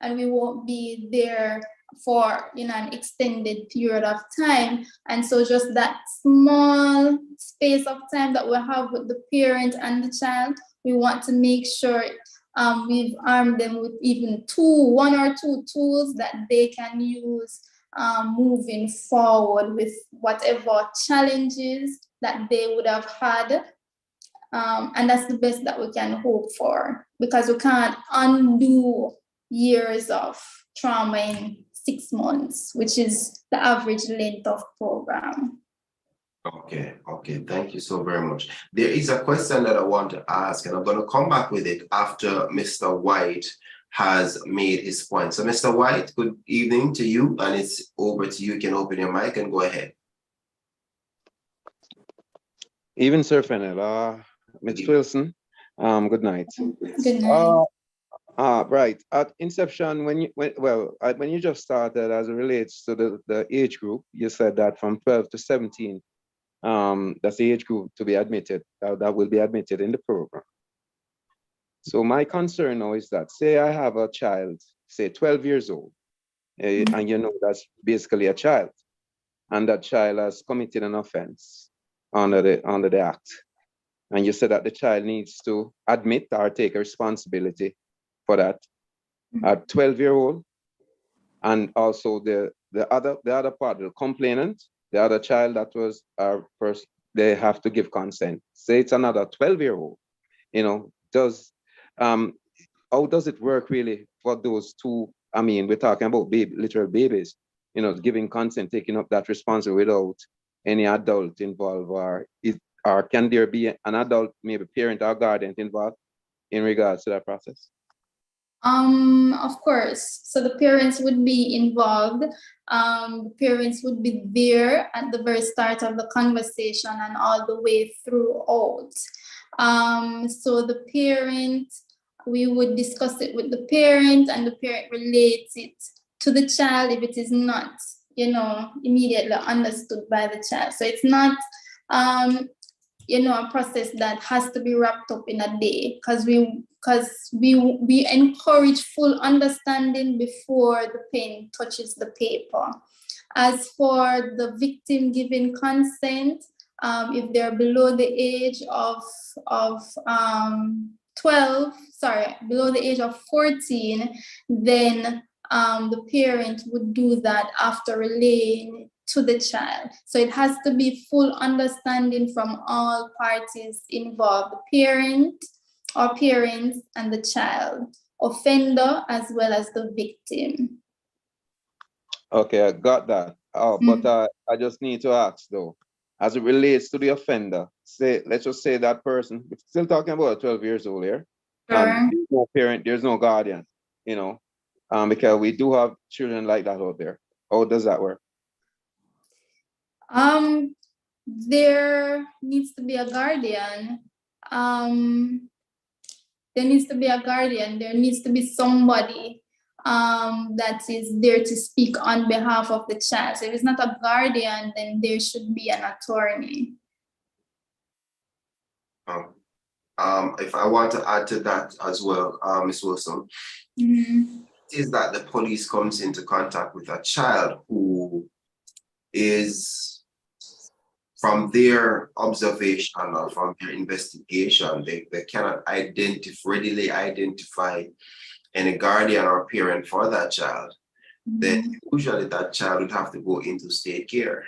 and we won't be there for an extended period of time. And so just that small space of time that we have with the parent and the child, we want to make sure we've armed them with even one or two tools that they can use moving forward with whatever challenges that they would have had. And that's the best that we can hope for, because we can't undo years of trauma in 6 months, which is the average length of program. Okay, thank you so very much. There is a question that I want to ask, and I'm going to come back with it after Mr. White has made his point. So, Mr. White, good evening to you, and it's over to you. You can open your mic and go ahead. Even Sir Fennel, Ms. Wilson, good night. Good night. Right, at inception, when you just started, as it relates to the age group, you said that from 12 to 17, that's the age group to be admitted, that will be admitted in the program. So my concern now is that, say I have a child, say 12 years old, and you know that's basically a child, and that child has committed an offense under the act, and you said that the child needs to admit or take a responsibility for that at 12-year-old, and also the other part, the complainant, the other child that was first, they have to give consent. Say it's another 12-year-old, how does it work really for those two? I mean, we're talking about literal babies, giving consent, taking up that responsibility without any adult involved, or can there be an adult, maybe parent or guardian involved in regards to that process? Of course. So the parents would be involved. The parents would be there at the very start of the conversation and all the way throughout. So the parent, we would discuss it with the parent, and the parent relates it to the child if it is not, immediately understood by the child. So it's not, a process that has to be wrapped up in a day, because we encourage full understanding before the pen touches the paper. As for the victim giving consent, if they're below the age of 14, then the parent would do that after relaying to the child. So it has to be full understanding from all parties involved, the parent or parents and the child, offender as well as the victim. Okay, I got that. But I just need to ask though, as it relates to the offender, let's just say that person, we're still talking about 12 years old here, and there's no parent, there's no guardian, because we do have children like that out there. How does that work? There needs to be a guardian. There needs to be somebody that is there to speak on behalf of the child. So if it's not a guardian, then there should be an attorney. If I want to add to that as well, Ms. Wilson, is that the police comes into contact with a child who is, from their observation or from their investigation, they cannot readily identify any guardian or parent for that child, then usually that child would have to go into state care.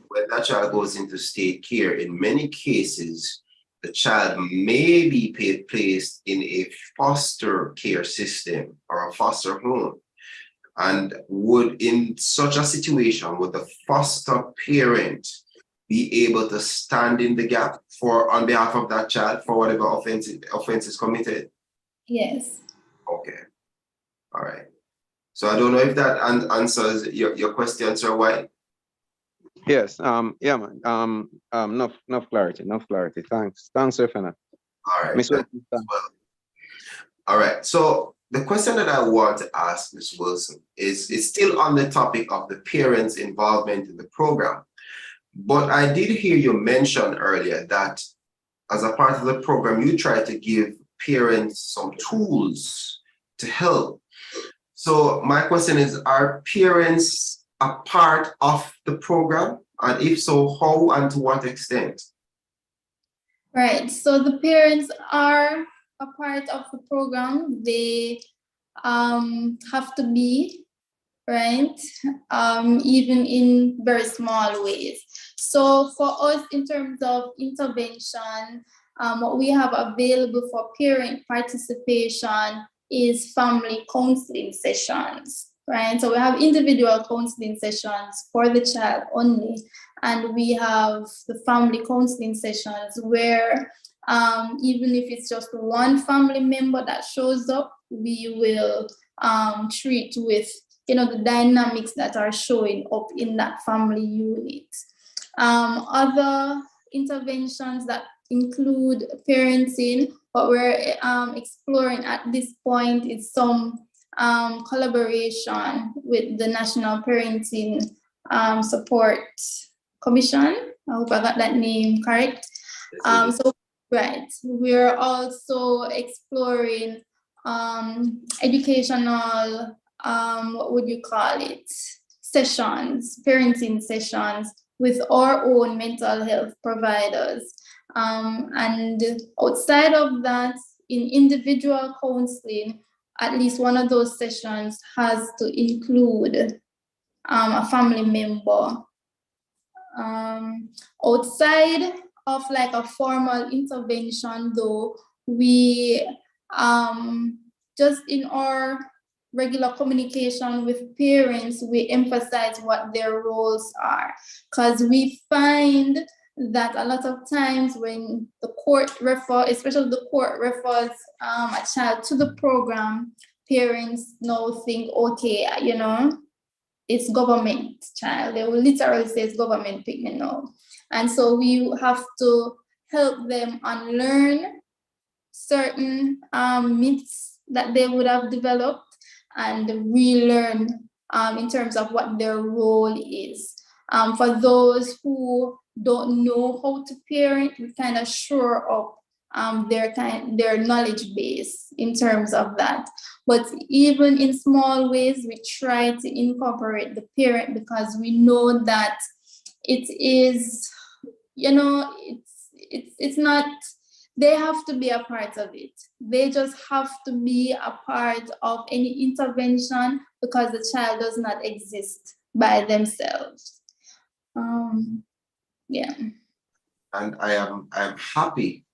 When that child goes into state care, in many cases, the child may be placed in a foster care system or a foster home. And in such a situation, would the foster parent be able to stand in the gap on behalf of that child for whatever offense is committed? Yes. Okay. All right. So I don't know if that answers your question, Sir White. Yes. Yeah, man. Enough clarity. Thanks, Sir Fennel. All right. All right. So the question that I want to ask Ms. Wilson is still on the topic of the parents' involvement in the program. But I did hear you mention earlier that as a part of the program, you try to give parents some tools to help. So my question is, are parents a part of the program? And if so, how and to what extent? Right. So the parents are a part of the program. They have to be right? Even in very small ways. So for us, in terms of intervention, what we have available for parent participation is family counseling sessions, right? So we have individual counseling sessions for the child only, and we have the family counseling sessions where even if it's just one family member that shows up, we will treat with the dynamics that are showing up in that family unit. Other interventions that include parenting, what we're exploring at this point is some collaboration with the National Parenting Support Commission. I hope I got that name correct. Right, we're also exploring educational, what would you call it, sessions, parenting sessions with our own mental health providers. And outside of that, in individual counseling, at least one of those sessions has to include a family member. Outside of like a formal intervention though, we just in our regular communication with parents, we emphasize what their roles are, because we find that a lot of times when the court especially the court refers a child to the program, parents now think, okay, it's government child. They will literally say it's government pick me now. And so we have to help them unlearn certain myths that they would have developed and relearn in terms of what their role is. For those who don't know how to parent, we kind of shore up their knowledge base in terms of that. But even in small ways, we try to incorporate the parent because we know that it is, it's not, they have to be a part of it. They just have to be a part of any intervention because the child does not exist by themselves. Yeah. And I am happy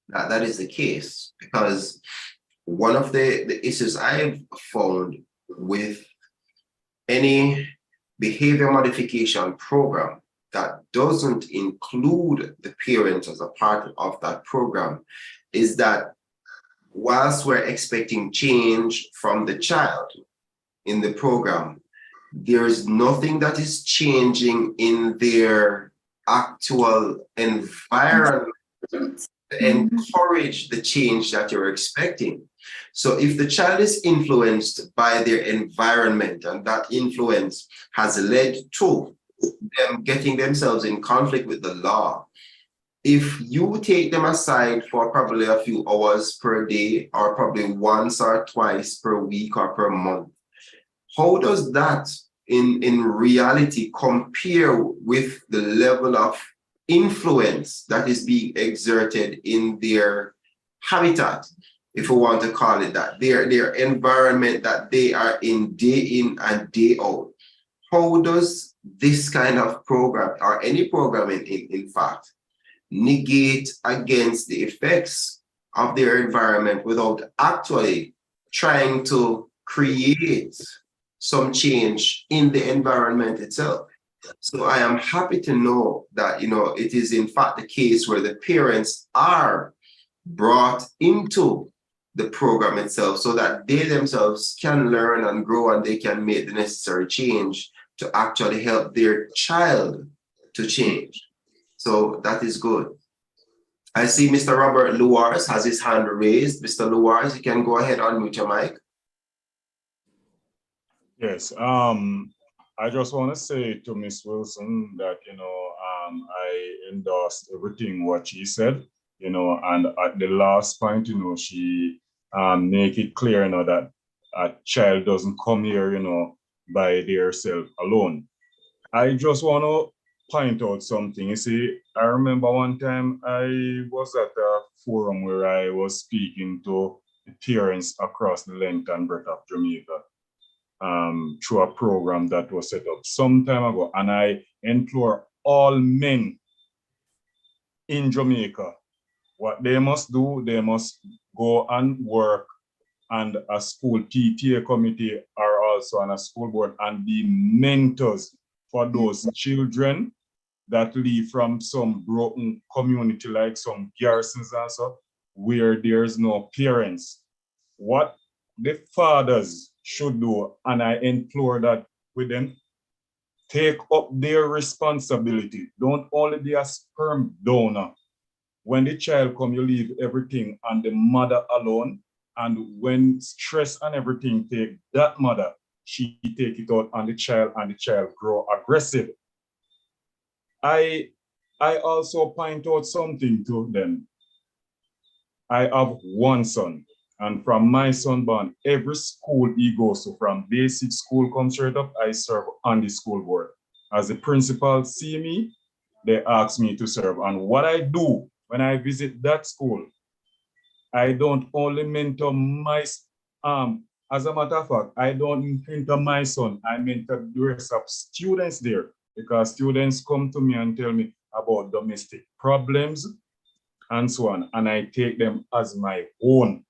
that that is the case, because one of the issues I've found with any behavior modification program that doesn't include the parents as a part of that program is that whilst we're expecting change from the child in the program, there is nothing that is changing in their actual environment to encourage the change that you're expecting. So if the child is influenced by their environment and that influence has led to them getting themselves in conflict with the law, if you take them aside for probably a few hours per day or probably once or twice per week or per month, how does that in reality compare with the level of influence that is being exerted in their habitat, if we want to call it that, their environment that they are in and day out? How does this kind of program, or any program in fact, negate against the effects of their environment without actually trying to create some change in the environment itself? So I am happy to know that, it is in fact the case where the parents are brought into the program itself so that they themselves can learn and grow and they can make the necessary change to actually help their child to change. So that is good. I see Mr. Robert Luars has his hand raised. Mr. Luars, you can go ahead and unmute your mic. Yes, I just want to say to Ms. Wilson that, I endorsed everything what she said, and at the last point, she make it clear, that a child doesn't come here, by themselves alone. I just want to point out something. You see, I remember one time I was at a forum where I was speaking to the parents across the length and breadth of Jamaica. through a program that was set up some time ago. And I implore all men in Jamaica, what they must do, they must go and work and a school PTA committee are also on a school board and be mentors for those children that leave from some broken community like some garrisons and so, where there's no parents. What the fathers should do, and I implore that with them, take up their responsibility. Don't only be a sperm donor. When the child come, you leave everything on the mother alone. And when stress and everything take that mother, she take it out on the child and the child grow aggressive. I also point out something to them. I have one son, and from my son born, every school he goes to, from basic school come straight up, I serve on the school board. As the principal see me, they ask me to serve. And what I do when I visit that school, I don't only mentor my, as a matter of fact, I don't mentor my son, I mentor the rest of students there, because students come to me and tell me about domestic problems and so on, and I take them as my own,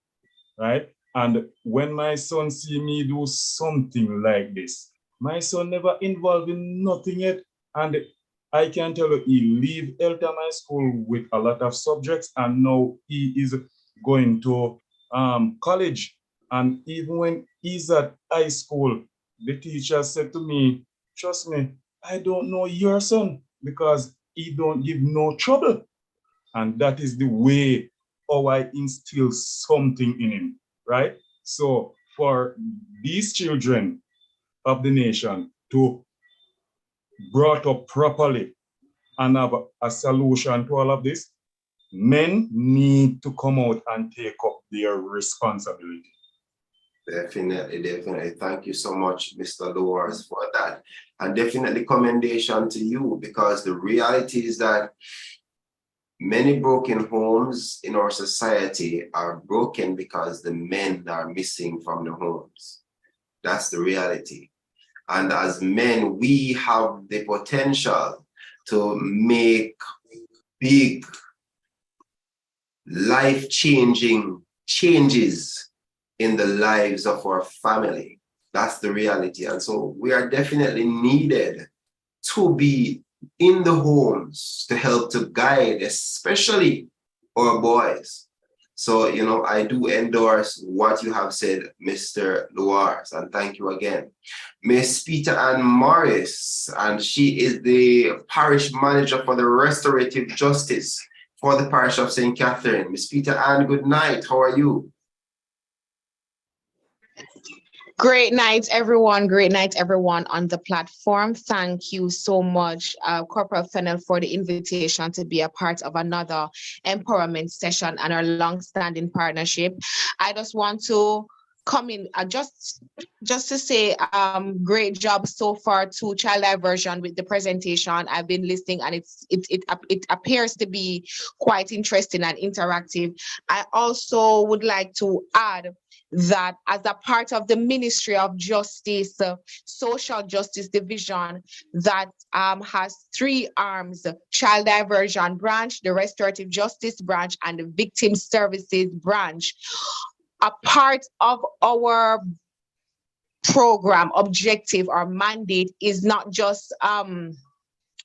right? And when my son see me do something like this, my son never involved in nothing yet, and I can tell you, he leave Eltamai school with a lot of subjects, and now he is going to college. And even when he's at high school, the teacher said to me, trust me, I don't know your son because he don't give no trouble. And that is the way how I instill something in him, right? So for these children of the nation to brought up properly and have a solution to all of this, men need to come out and take up their responsibility. Definitely, definitely. Thank you so much, Mr. Lewis, for that. And definitely commendation to you, because the reality is that many broken homes in our society are broken because the men are missing from the homes. That's the reality. And as men, we have the potential to make big life-changing changes in the lives of our family. That's the reality. And so we are definitely needed to be in the homes to help to guide, especially our boys. So, you know, I do endorse what you have said, Mr. Luars, and thank you again. Miss Peter Ann Morris, and she is the parish manager for the restorative justice for the parish of St. Catherine. Miss Peter Ann, good night. How are you? Great night, everyone. Great night, everyone on the platform. Thank you so much, Corporal Fennell, for the invitation to be a part of another empowerment session and our long-standing partnership. I just want to come in just to say great job so far to child diversion with the presentation. I've been listening, and it appears to be quite interesting and interactive. I also would like to add that as a part of the Ministry of Justice, Social Justice Division, that has three arms: Child Diversion Branch, the Restorative Justice Branch, and the Victim Services Branch. A part of our program objective or mandate is not just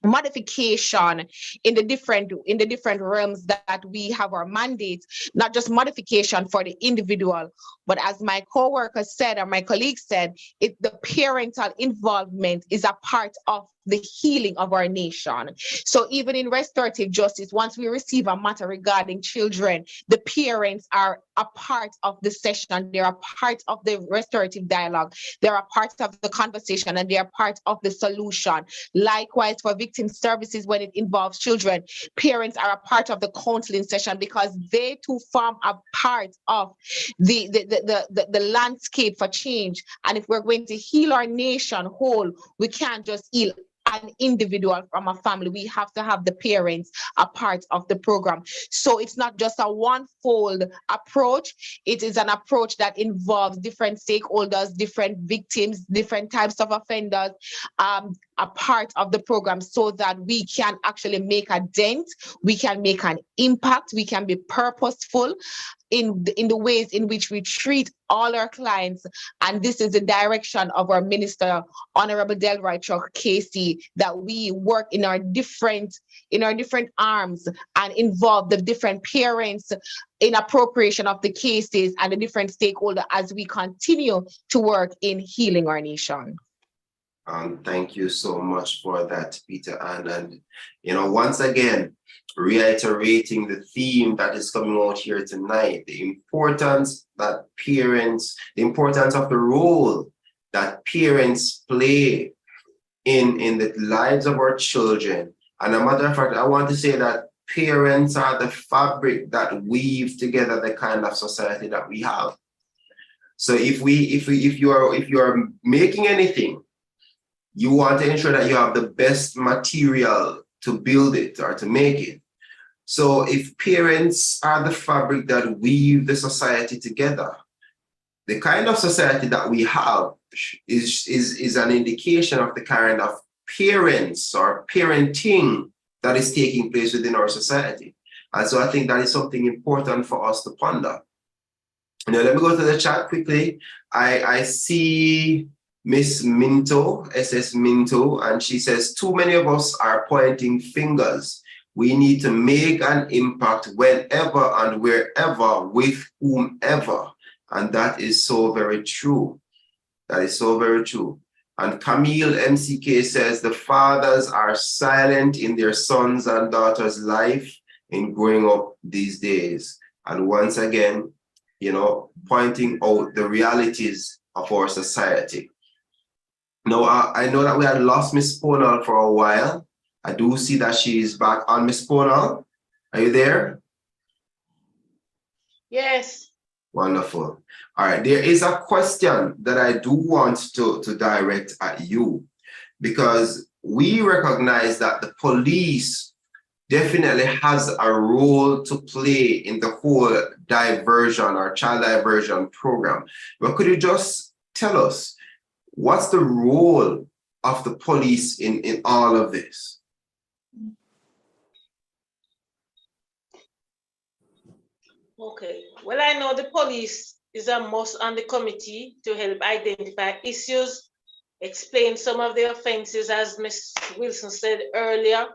modification in the different realms that we have our mandates, not just modification for the individual, but as my co-worker said, or my colleague said, the parental involvement is a part of the healing of our nation. So even in restorative justice, once we receive a matter regarding children, the parents are a part of the session, they're a part of the restorative dialogue, they're a part of the conversation, and they're part of the solution. Likewise, for victim services, when it involves children, parents are a part of the counseling session, because they too form a part of the landscape for change. And if we're going to heal our nation whole, we can't just heal an individual from a family. We have to have the parents a part of the program. So it's not just a one-fold approach. It is an approach that involves different stakeholders, different victims, different types of offenders, a part of the program, so that we can actually make a dent, we can make an impact, we can be purposeful in the ways in which we treat all our clients. And this is the direction of our Minister, Honorable Delroy Chuck Casey, that we work in our different arms and involve the different parents in appropriation of the cases and the different stakeholders as we continue to work in healing our nation. Thank you so much for that, Peter Ann. And, once again, reiterating the theme that is coming out here tonight, the importance of the role that parents play in the lives of our children. And a matter of fact, I want to say that parents are the fabric that weave together the kind of society that we have. So if you are making anything, you want to ensure that you have the best material to build it or to make it. So if parents are the fabric that weave the society together, the kind of society that we have is an indication of the kind of parents or parenting that is taking place within our society. And so I think that is something important for us to ponder. Let me go to the chat quickly. I see Miss Minto, SS Minto, and she says, too many of us are pointing fingers. We need to make an impact whenever and wherever with whomever. And that is so very true. That is so very true. And Camille MCK says, the fathers are silent in their sons and daughters' life in growing up these days. And once again, pointing out the realities of our society. Now, I know that we had lost Miss Ponal for a while. I do see that she is back on. Miss Ponal, are you there? Yes. Wonderful. All right, there is a question that I do want to direct at you, because we recognize that the police definitely has a role to play in the whole diversion or child diversion program. But could you just tell us, what's the role of the police in all of this? Okay. Well, I know the police is a must on the committee to help identify issues, explain some of the offenses, as Ms. Wilson said earlier,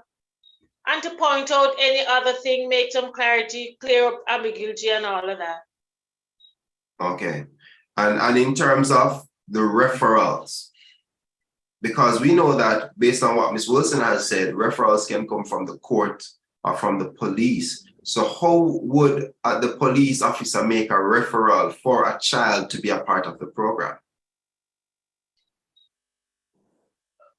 and to point out any other thing, make some clarity, clear up ambiguity and all of that. Okay. And in terms of the referrals, because we know that based on what Ms. Wilson has said, referrals can come from the court or from the police. So how would the police officer make a referral for a child to be a part of the program?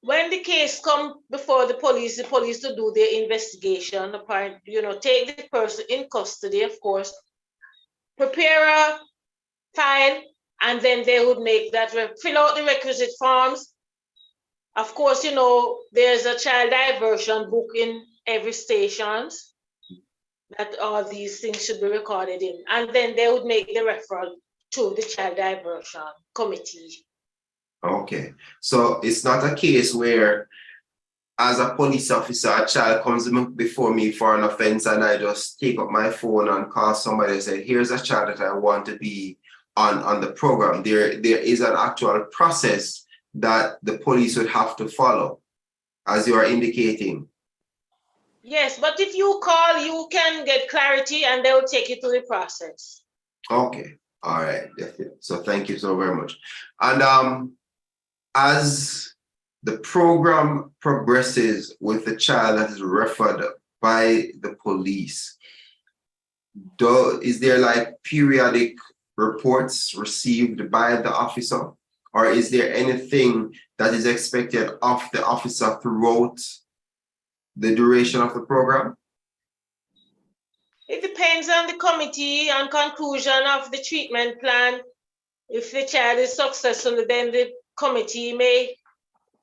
When the case comes before the police to do their investigation, take the person in custody, of course, prepare a file, and then they would make that, fill out the requisite forms. Of course, there's a child diversion book in every station that all these things should be recorded in. And then they would make the referral to the child diversion committee. Okay, so it's not a case where, as a police officer, a child comes before me for an offense and I just take up my phone and call somebody and say, here's a child that I want to be on the program. There is an actual process that the police would have to follow, as you are indicating. Yes, but if you call, you can get clarity and they will take you through the process. Okay, all right. So thank you so very much. And as the program progresses with the child that is referred by the police, is there like periodic reports received by the officer? Or is there anything that is expected of the officer throughout the duration of the program? It depends on the committee and conclusion of the treatment plan. If the child is successful, then the committee may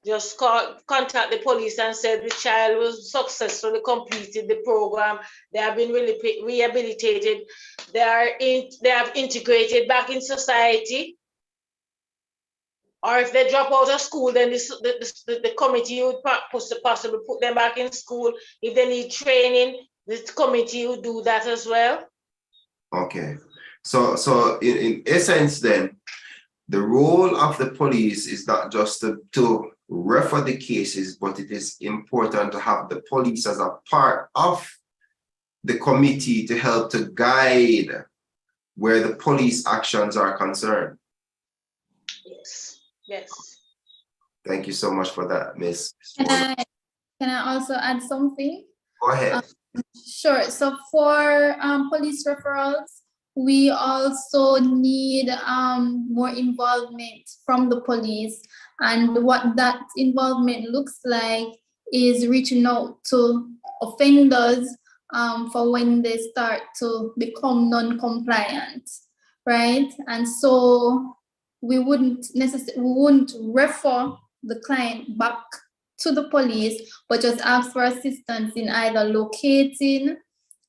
just contact the police and said the child was successfully completed the program. They have been really rehabilitated. They have integrated back in society. Or if they drop out of school, then the committee would possibly put them back in school. If they need training, the committee would do that as well. Okay. So in essence then, the role of the police is not just to refer the cases, but it is important to have the police as a part of the committee to help to guide where the police actions are concerned. Yes, yes. Thank you so much for that, Miss. Can I also add something? Go ahead. Sure. So for police referrals, we also need more involvement from the police. And what that involvement looks like is reaching out to offenders for when they start to become non-compliant, right? And so we wouldn't refer the client back to the police, but just ask for assistance in either locating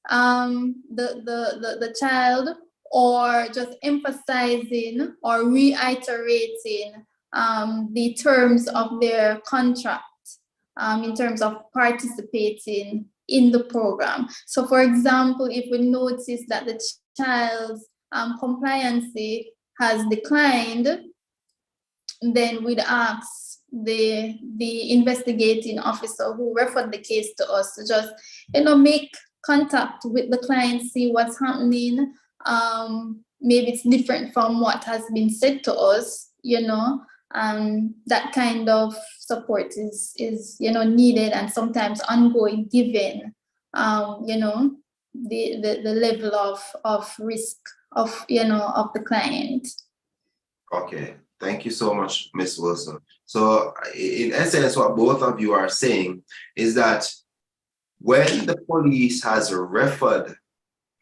the child, or just emphasizing or reiterating the terms of their contract in terms of participating in the program. So for example, if we notice that the child's compliancy has declined, then we'd ask the investigating officer who referred the case to us to just, make contact with the client, see what's happening. Maybe it's different from what has been said to us, that kind of support is needed and sometimes ongoing, given the level of risk of the client. Okay, thank you so much, Ms. Wilson. So in essence, what both of you are saying is that when the police has referred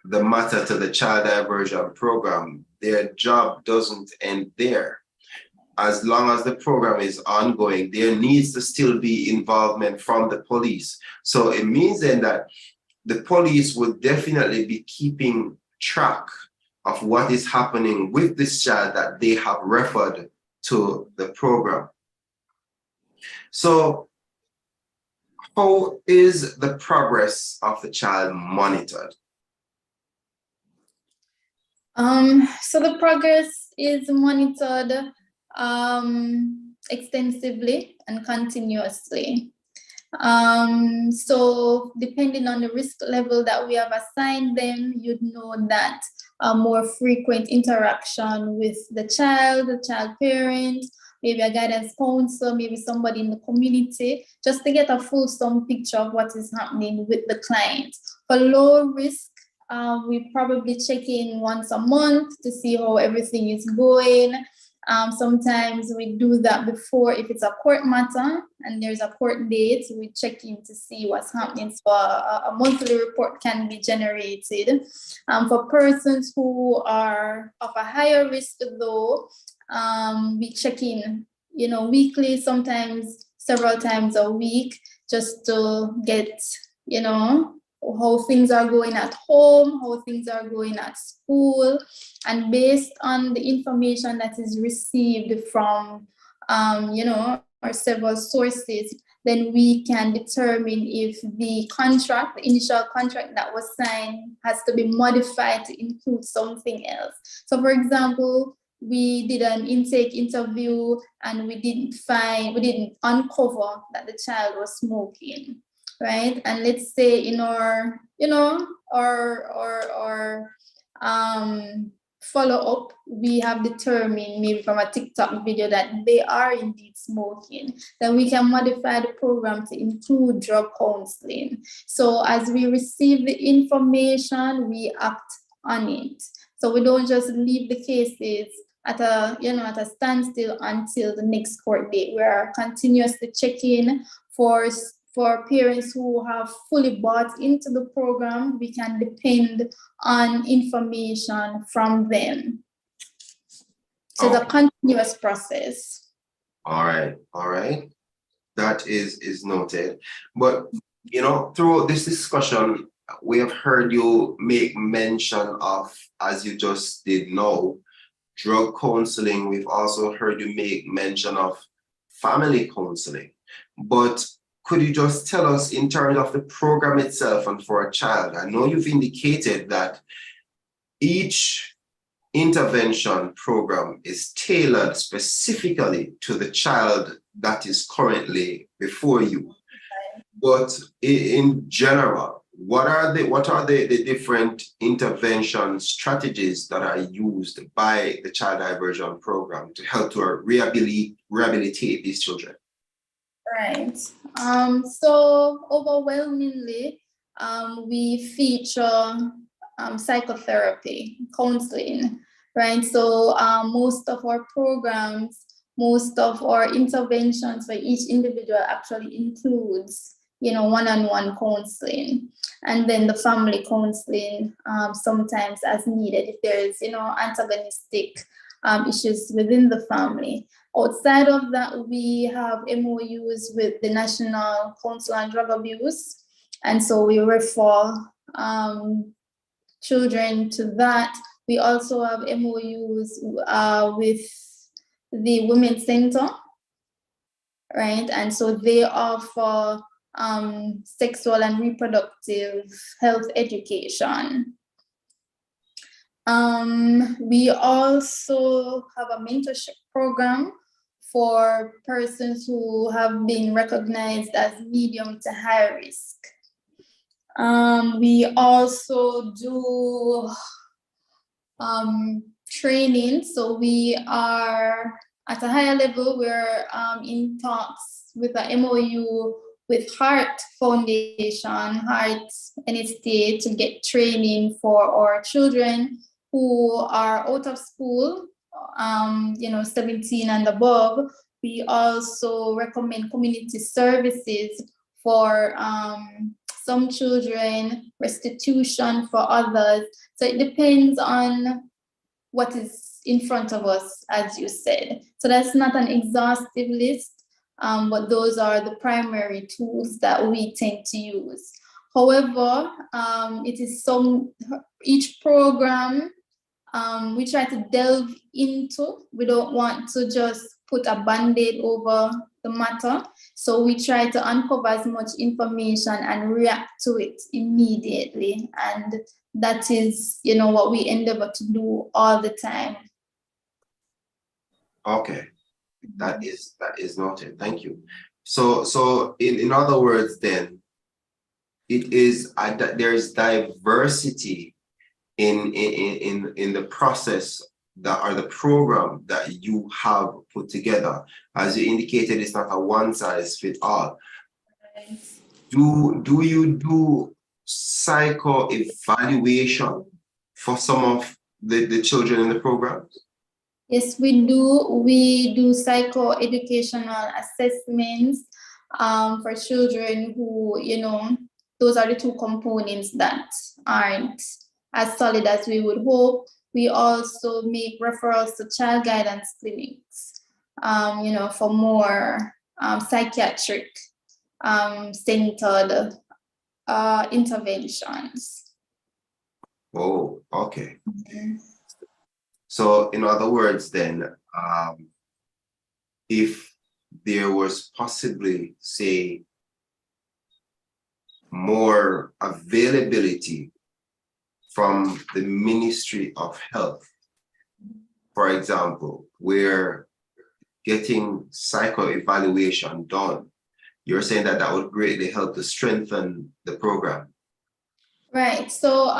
the matter to the child diversion program, their job doesn't end there. As long as the program is ongoing, there needs to still be involvement from the police. So it means then that the police would definitely be keeping track of what is happening with this child that they have referred to the program. So how is the progress of the child monitored? So the progress is monitored extensively and continuously. So depending on the risk level that we have assigned them, you'd know that a more frequent interaction with the child parent, maybe a guidance counselor, maybe somebody in the community, just to get a fulsome picture of what is happening with the client. For low risk, we probably check in once a month to see how everything is going. Sometimes we do that before, if it's a court matter and there's a court date, we check in to see what's happening. So a monthly report can be generated. For persons who are of a higher risk though, we check in, weekly, sometimes several times a week, just to get, how things are going at home, how things are going at school, and based on the information that is received from, our several sources, then we can determine if the initial contract that was signed has to be modified to include something else. So for example, we did an intake interview and we didn't uncover that the child was smoking. Right, and let's say in our, follow-up, we have determined maybe from a TikTok video that they are indeed smoking, then we can modify the program to include drug counseling. So as we receive the information, we act on it. So we don't just leave the cases at a standstill until the next court date. We are continuously checking for parents who have fully bought into the program. We can depend on information from them. So it's a continuous process. All right. That is noted. But, you know, throughout this discussion, we have heard you make mention of, as you just did now, drug counseling. We've also heard you make mention of family counseling. But could you just tell us in terms of the program itself and for a child? I know you've indicated that each intervention program is tailored specifically to the child that is currently before you. But in general, what are the different intervention strategies that are used by the child diversion program to help to rehabilitate these children? Right. So overwhelmingly, we feature psychotherapy, counseling, right? So most of our programs, most of our interventions for each individual actually includes, you know, one-on-one counseling, and then the family counseling sometimes as needed if there is, you know, antagonistic issues within the family. Outside of that, we have MOUs with the National Council on Drug Abuse, and so we refer children to that. We also have MOUs with the Women's Center, right? And so they offer sexual and reproductive health education. We also have a mentorship program for persons who have been recognized as medium to high risk. We also do training. So we are at a higher level, we're in talks with the MOU with Heart Foundation, Heart NSTA, to get training for our children who are out of school, you know, 17 and above. We also recommend community services for some children, restitution for others. So it depends on what is in front of us, as you said. So that's not an exhaustive list, but those are the primary tools that we tend to use. However, it is each program we try to delve into. We don't want to just put a band-aid over the matter. So we try to uncover as much information and react to it immediately. And that is, you know, what we endeavor to do all the time. Okay, that is noted. Thank you. So in other words, then, it is there's diversity in the process that or the program that you have put together. As you indicated, it's not a one size fit all. Do you do psycho evaluation for some of the children in the program? Yes, we do. We do psycho-educational assessments for children who, you know, those are the two components that aren't as solid as we would hope. We also make referrals to child guidance clinics, you know, for more psychiatric centered interventions. Oh, okay. So in other words, then, if there was possibly, say, more availability from the Ministry of Health, for example, where getting psycho-evaluation done, you're saying that that would greatly help to strengthen the program. Right. So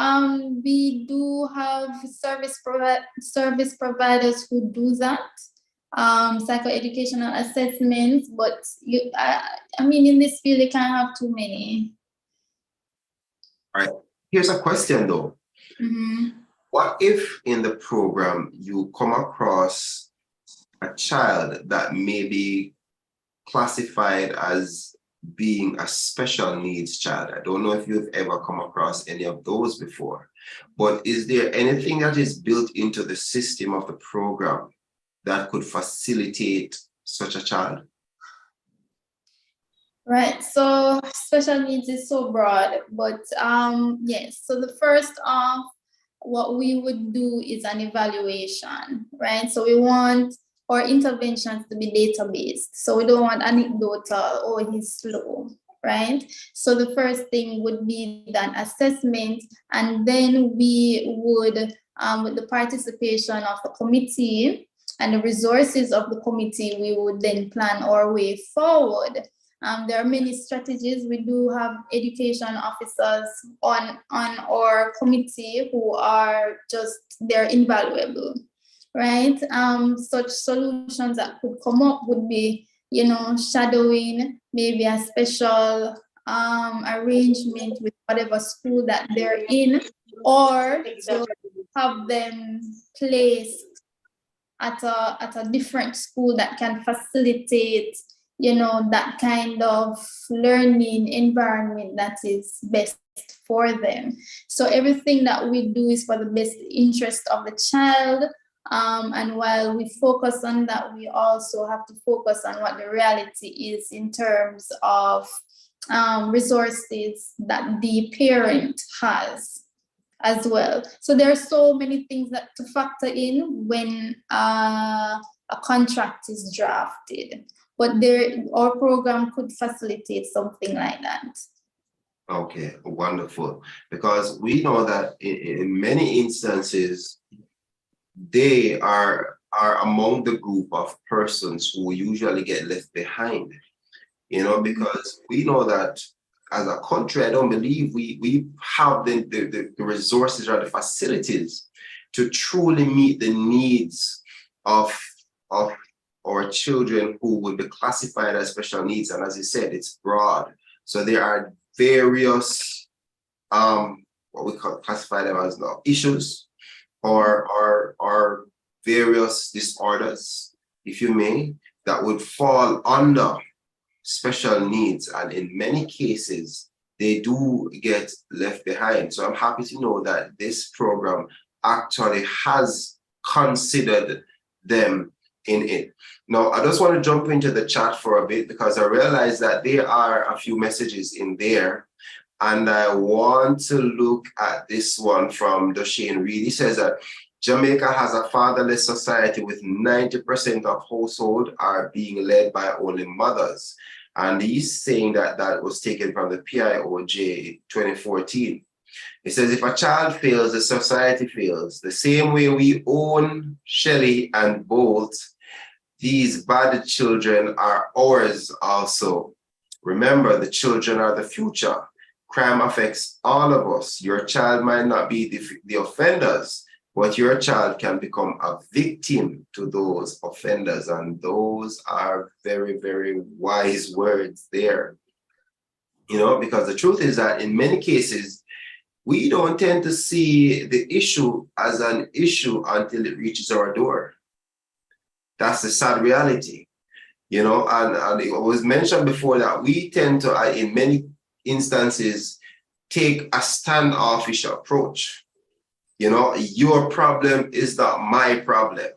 we do have service providers who do that, psychoeducational assessments, but I mean, in this field, you can't have too many. All right. Here's a question though. Mm-hmm. What if in the program you come across a child that may be classified as being a special needs child? I don't know if you've ever come across any of those before, but is there anything that is built into the system of the program that could facilitate such a child? Right. So special needs is so broad, but yes. So the first what we would do is an evaluation, right? So we want our interventions to be data-based. So we don't want anecdotal, oh, he's slow, right? So the first thing would be that assessment, and then we would, with the participation of the committee and the resources of the committee, we would then plan our way forward. There are many strategies. We do have education officers on our committee who are they're invaluable, right? Such solutions that could come up would be, shadowing, maybe a special arrangement with whatever school that they're in, or to have them placed at a different school that can facilitate that kind of learning environment that is best for them. So everything that we do is for the best interest of the child. And while we focus on that, we also have to focus on what the reality is in terms of resources that the parent has as well. So there are so many things that to factor in when a contract is drafted. But our program could facilitate something like that. Okay, wonderful. Because we know that in many instances, they are among the group of persons who usually get left behind, because we know that as a country, I don't believe we have the resources or the facilities to truly meet the needs of our children who would be classified as special needs. And as you said, it's broad. So there are various, what we classify them as now, issues or various disorders, if you may, that would fall under special needs. And in many cases, they do get left behind. So I'm happy to know that this program actually has considered them in it. Now, I just want to jump into the chat for a bit because I realize that there are a few messages in there. And I want to look at this one from Doshane Reed. He says that Jamaica has a fatherless society with 90% of households are being led by only mothers. And he's saying that that was taken from the PIOJ 2014. He says, if a child fails, the society fails. The same way we own Shelley and Bolt, these bad children are ours also. Remember, the children are the future. Crime affects all of us. Your child might not be the offenders, but your child can become a victim to those offenders. And those are very, very wise words there. Because the truth is that in many cases, we don't tend to see the issue as an issue until it reaches our door. That's the sad reality, and it was mentioned before that we tend to, in many instances, take a standoffish approach. Your problem is not my problem.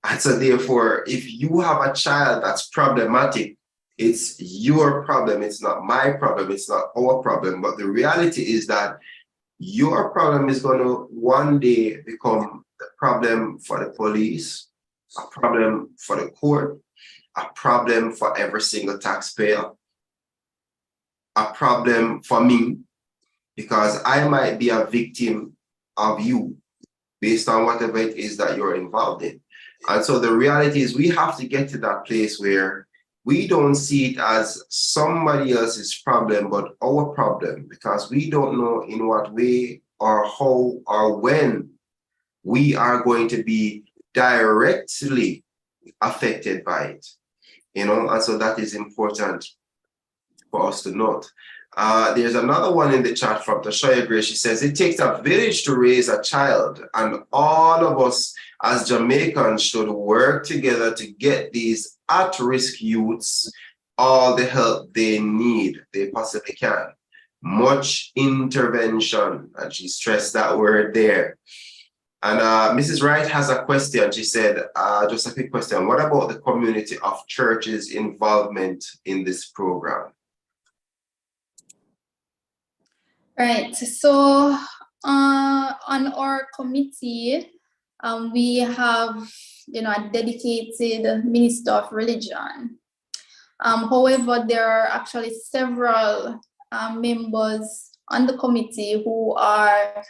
And so therefore, if you have a child that's problematic, it's your problem. It's not my problem. It's not our problem. But the reality is that your problem is going to one day become the problem for the police, a problem for the court, a problem for every single taxpayer, a problem for me, because I might be a victim of you based on whatever it is that you're involved in. And so the reality is we have to get to that place where we don't see it as somebody else's problem, but our problem, because we don't know in what way or how or when we are going to be directly affected by it, and so that is important for us to note. There's another one in the chat from Tashoya Gray. She says, it takes a village to raise a child, and all of us as Jamaicans should work together to get these at-risk youths all the help they need, they possibly can. Much intervention, and she stressed that word there. And Mrs. Wright has a question. She said, just a quick question. What about the community of churches' involvement in this program? Right. So on our committee, we have, a dedicated minister of religion. However, there are actually several members on the committee who are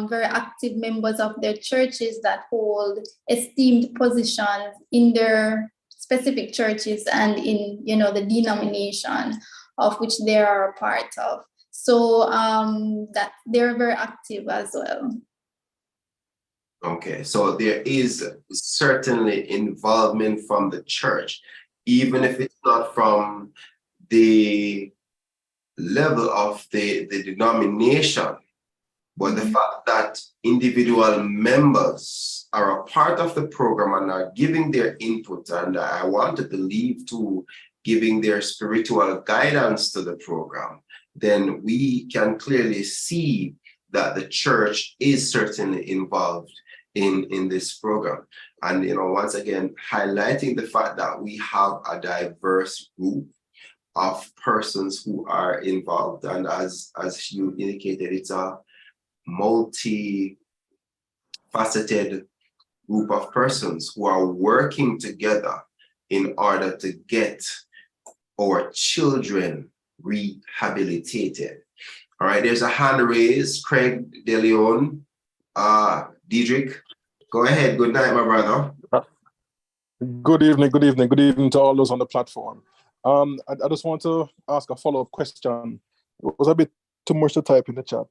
very active members of their churches that hold esteemed positions in their specific churches and in, the denomination of which they are a part of. So that they're very active as well. Okay, so there is certainly involvement from the church, even if it's not from the level of the denomination, but the fact that individual members are a part of the program and are giving their input, and I want to believe too, giving their spiritual guidance to the program, then we can clearly see that the church is certainly involved in this program. And once again, highlighting the fact that we have a diverse group of persons who are involved, and as you indicated, it's a multi-faceted group of persons who are working together in order to get our children rehabilitated. All right, there's a hand raised. Craig De Leon, Diedrich, go ahead. Good night, my brother. Good evening to all those on the platform. I just want to ask a follow-up question. It was a bit too much to type in the chat.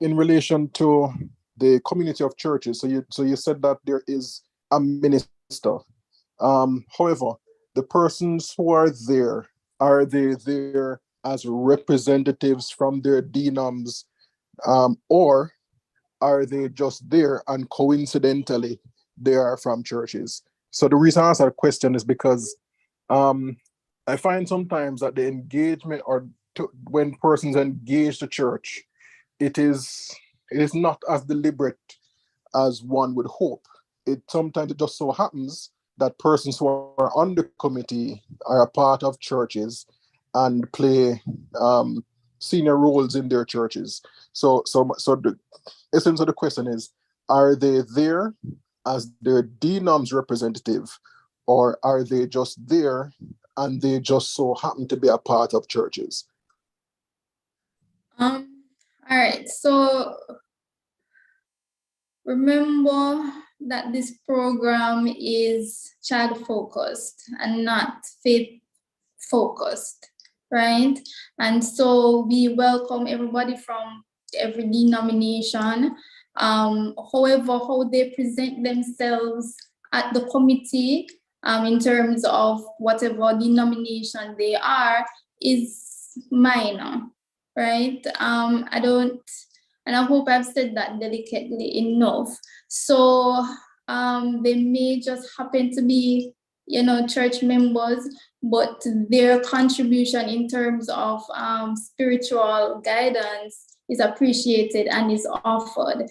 In relation to the community of churches, so you said that there is a minister. However, the persons who are they there as representatives from their denoms, or are they just there and coincidentally they are from churches? So the reason I ask that question is because I find sometimes that the engagement when persons engage the church, it is not as deliberate as one would hope. Sometimes it just so happens that persons who are on the committee are a part of churches and play senior roles in their churches. So the essence of the question is, are they there as their denom's representative, or are they just there and they just so happen to be a part of churches? All right, so remember that this program is child focused and not faith focused, right? And so we welcome everybody from every denomination. However, how they present themselves at the committee in terms of whatever denomination they are is minor, right? And I hope I've said that delicately enough. So they may just happen to be, church members, but their contribution in terms of spiritual guidance is appreciated and is offered.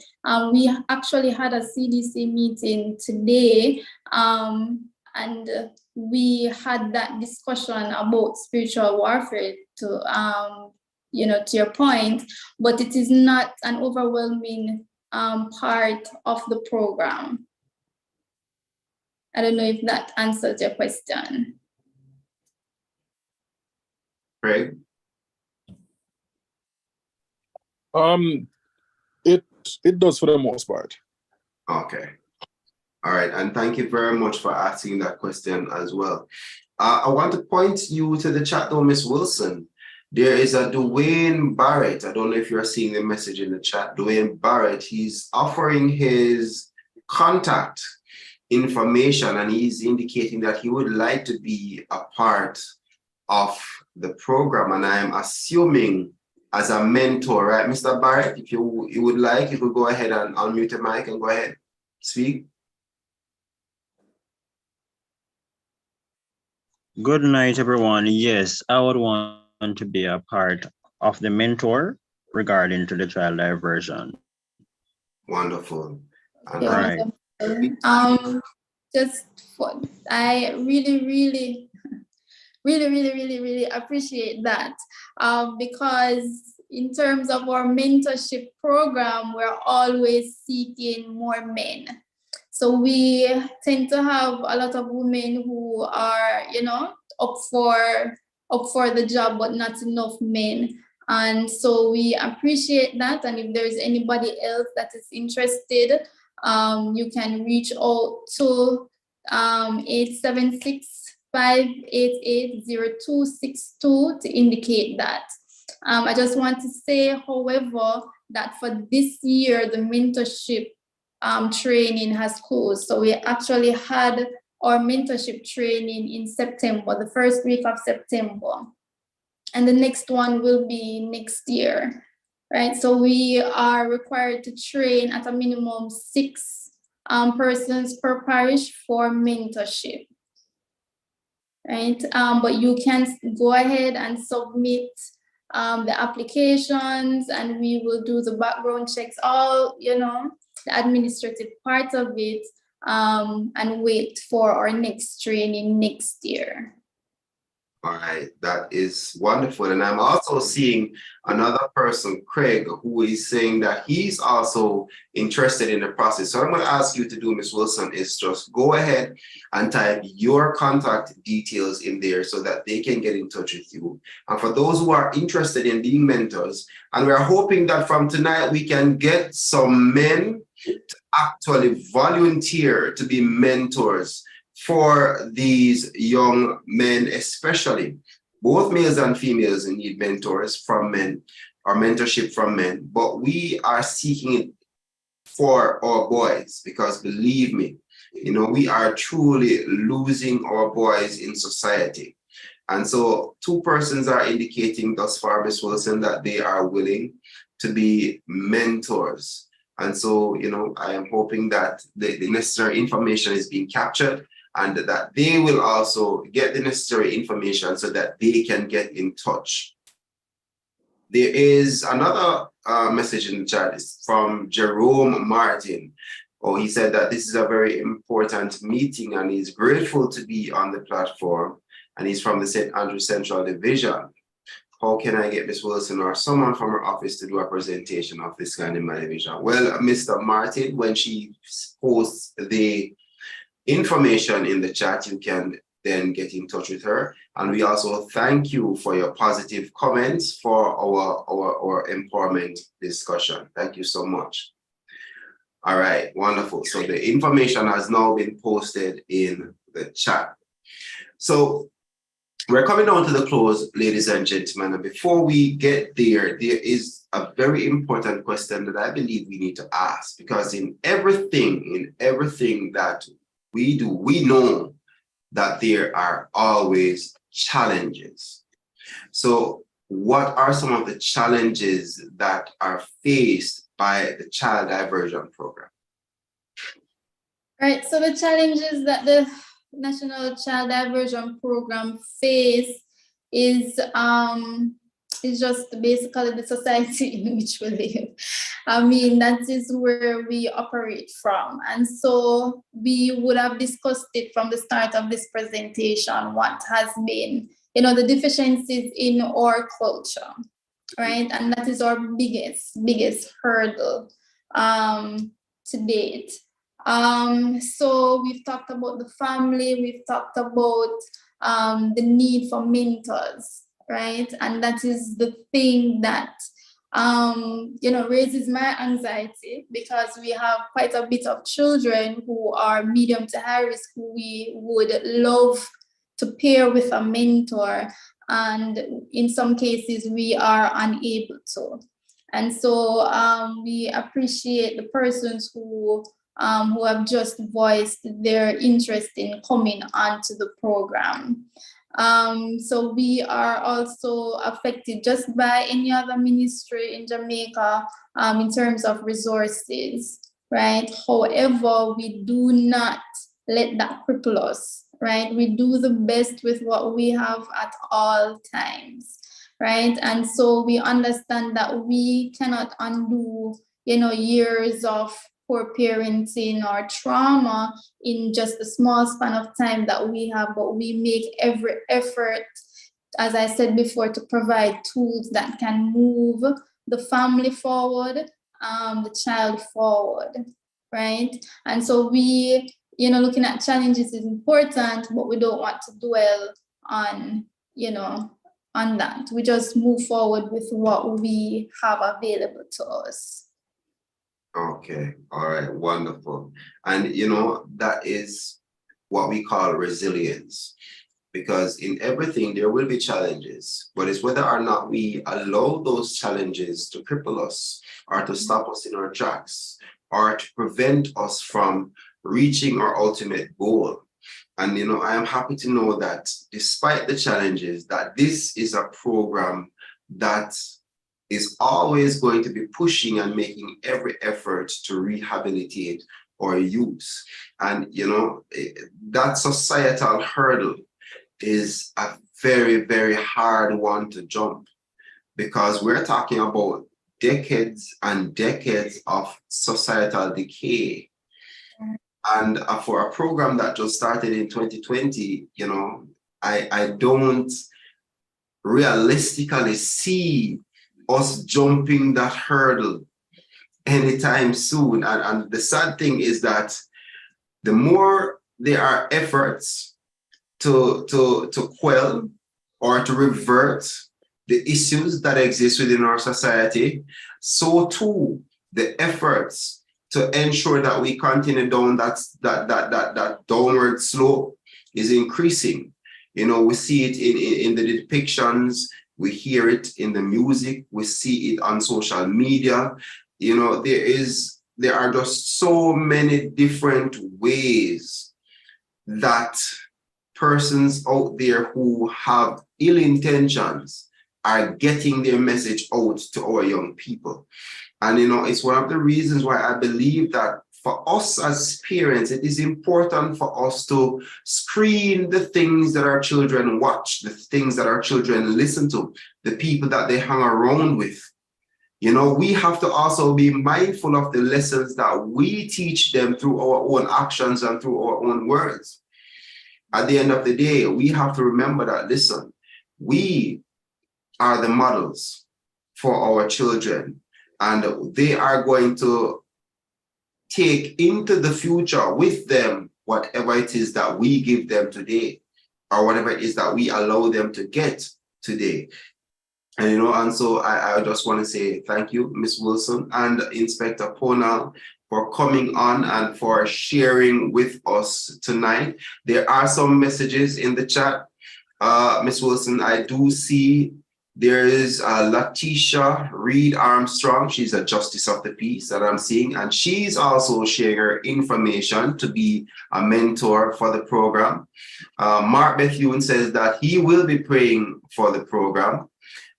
We actually had a CDC meeting today, and we had that discussion about spiritual warfare to your point, but it is not an overwhelming part of the program. I don't know if that answers your question. Craig? It does for the most part. Okay. All right, and thank you very much for asking that question as well. I want to point you to the chat though, Miss Wilson. There is a Dwayne Barrett. I don't know if you're seeing the message in the chat. Dwayne Barrett, he's offering his contact information and he's indicating that he would like to be a part of the program. And I'm assuming as a mentor, right, Mr. Barrett, if you would like, you could go ahead and unmute the mic and go ahead, speak. Good night, everyone. Yes, I would want to be a part of the mentor regarding to the child diversion. Wonderful. All right. I really appreciate that because in terms of our mentorship program, we're always seeking more men. So we tend to have a lot of women who are, up for the job, but not enough men. And so we appreciate that. And if there's anybody else that is interested, you can reach out to 876-588-0262 to indicate that. I just want to say, however, that for this year, the mentorship training has closed. So we actually had our mentorship training in September, the first week of September. And the next one will be next year, right? So we are required to train at a minimum 6 persons per parish for mentorship, right? But you can go ahead and submit the applications, and we will do the background checks, all, the administrative part of it, and wait for our next training next year. All right, that is wonderful. And I'm also seeing another person, Craig, who is saying that he's also interested in the process. So I'm going to ask you to do, Ms. Wilson, is just go ahead and type your contact details in there so that they can get in touch with you. And for those who are interested in being mentors, and we're hoping that from tonight we can get some men to actually volunteer to be mentors for these young men, especially. Both males and females need mentors from men or mentorship from men, but we are seeking it for our boys because, believe me, we are truly losing our boys in society. And so 2 persons are indicating thus far, Ms. Wilson, that they are willing to be mentors. And so, I am hoping that the necessary information is being captured, and that they will also get the necessary information so that they can get in touch. There is another message in the chat. It's from Jerome Martin. He said that this is a very important meeting and he's grateful to be on the platform, and he's from the St. Andrew Central Division. How can I get Ms. Wilson or someone from her office to do a presentation of this kind in my division? Well, Mr. Martin, when she posts the information in the chat, you can then get in touch with her. And we also thank you for your positive comments for our empowerment discussion. Thank you so much. All right, wonderful. So the information has now been posted in the chat. So we're coming down to the close, ladies and gentlemen. And before we get there, there is a very important question that I believe we need to ask, because in everything that we do, we know that there are always challenges. So what are some of the challenges that are faced by the child diversion program? Right, so the challenges that the National Child Diversion Program face is just basically the society in which we live. I mean, that is where we operate from. And so we would have discussed it from the start of this presentation, what has been, the deficiencies in our culture, right? And that is our biggest hurdle to date. So we've talked about the family, we've talked about the need for mentors, right? And that is the thing that raises my anxiety, because we have quite a bit of children who are medium to high risk who we would love to pair with a mentor, and in some cases we are unable to. And so we appreciate the persons who have just voiced their interest in coming onto the program. So we are also affected just by any other ministry in Jamaica in terms of resources, right? However, we do not let that cripple us, right? We do the best with what we have at all times, right? And so we understand that we cannot undo, years of poor parenting or trauma in just a small span of time that we have, but we make every effort as I said before, to provide tools that can move the family forward, the child forward, right? And so we, looking at challenges is important, but we don't want to dwell on, on that. We just move forward with what we have available to us. Okay, all right, wonderful. And that is what we call resilience, because in everything there will be challenges, but it's whether or not we allow those challenges to cripple us or to stop us in our tracks or to prevent us from reaching our ultimate goal. And I am happy to know that despite the challenges, that this is a program that is always going to be pushing and making every effort to rehabilitate our youth. And that societal hurdle is a very, very hard one to jump, because we're talking about decades and decades of societal decay. And for a program that just started in 2020, I don't realistically see us jumping that hurdle anytime soon. And the sad thing is that the more there are efforts to quell or to revert the issues that exist within our society, so too the efforts to ensure that we continue down that downward slope is increasing. We see it in the depictions, we hear it in the music, we see it on social media. There are just so many different ways that persons out there who have ill intentions are getting their message out to our young people. And it's one of the reasons why I believe that for us as parents, it is important for us to screen the things that our children watch, the things that our children listen to, the people that they hang around with. We have to also be mindful of the lessons that we teach them through our own actions and through our own words. At the end of the day, we have to remember that, listen, we are the models for our children, and they are going to take into the future with them whatever it is that we give them today, or whatever it is that we allow them to get today. And so I just want to say thank you, Ms. Wilson and Inspector Ponal, for coming on and for sharing with us tonight. There are some messages in the chat. Ms. Wilson, I do see there is Latisha Reed Armstrong. She's a Justice of the Peace that I'm seeing, and she's also sharing her information to be a mentor for the program. Mark Bethune says that he will be praying for the program,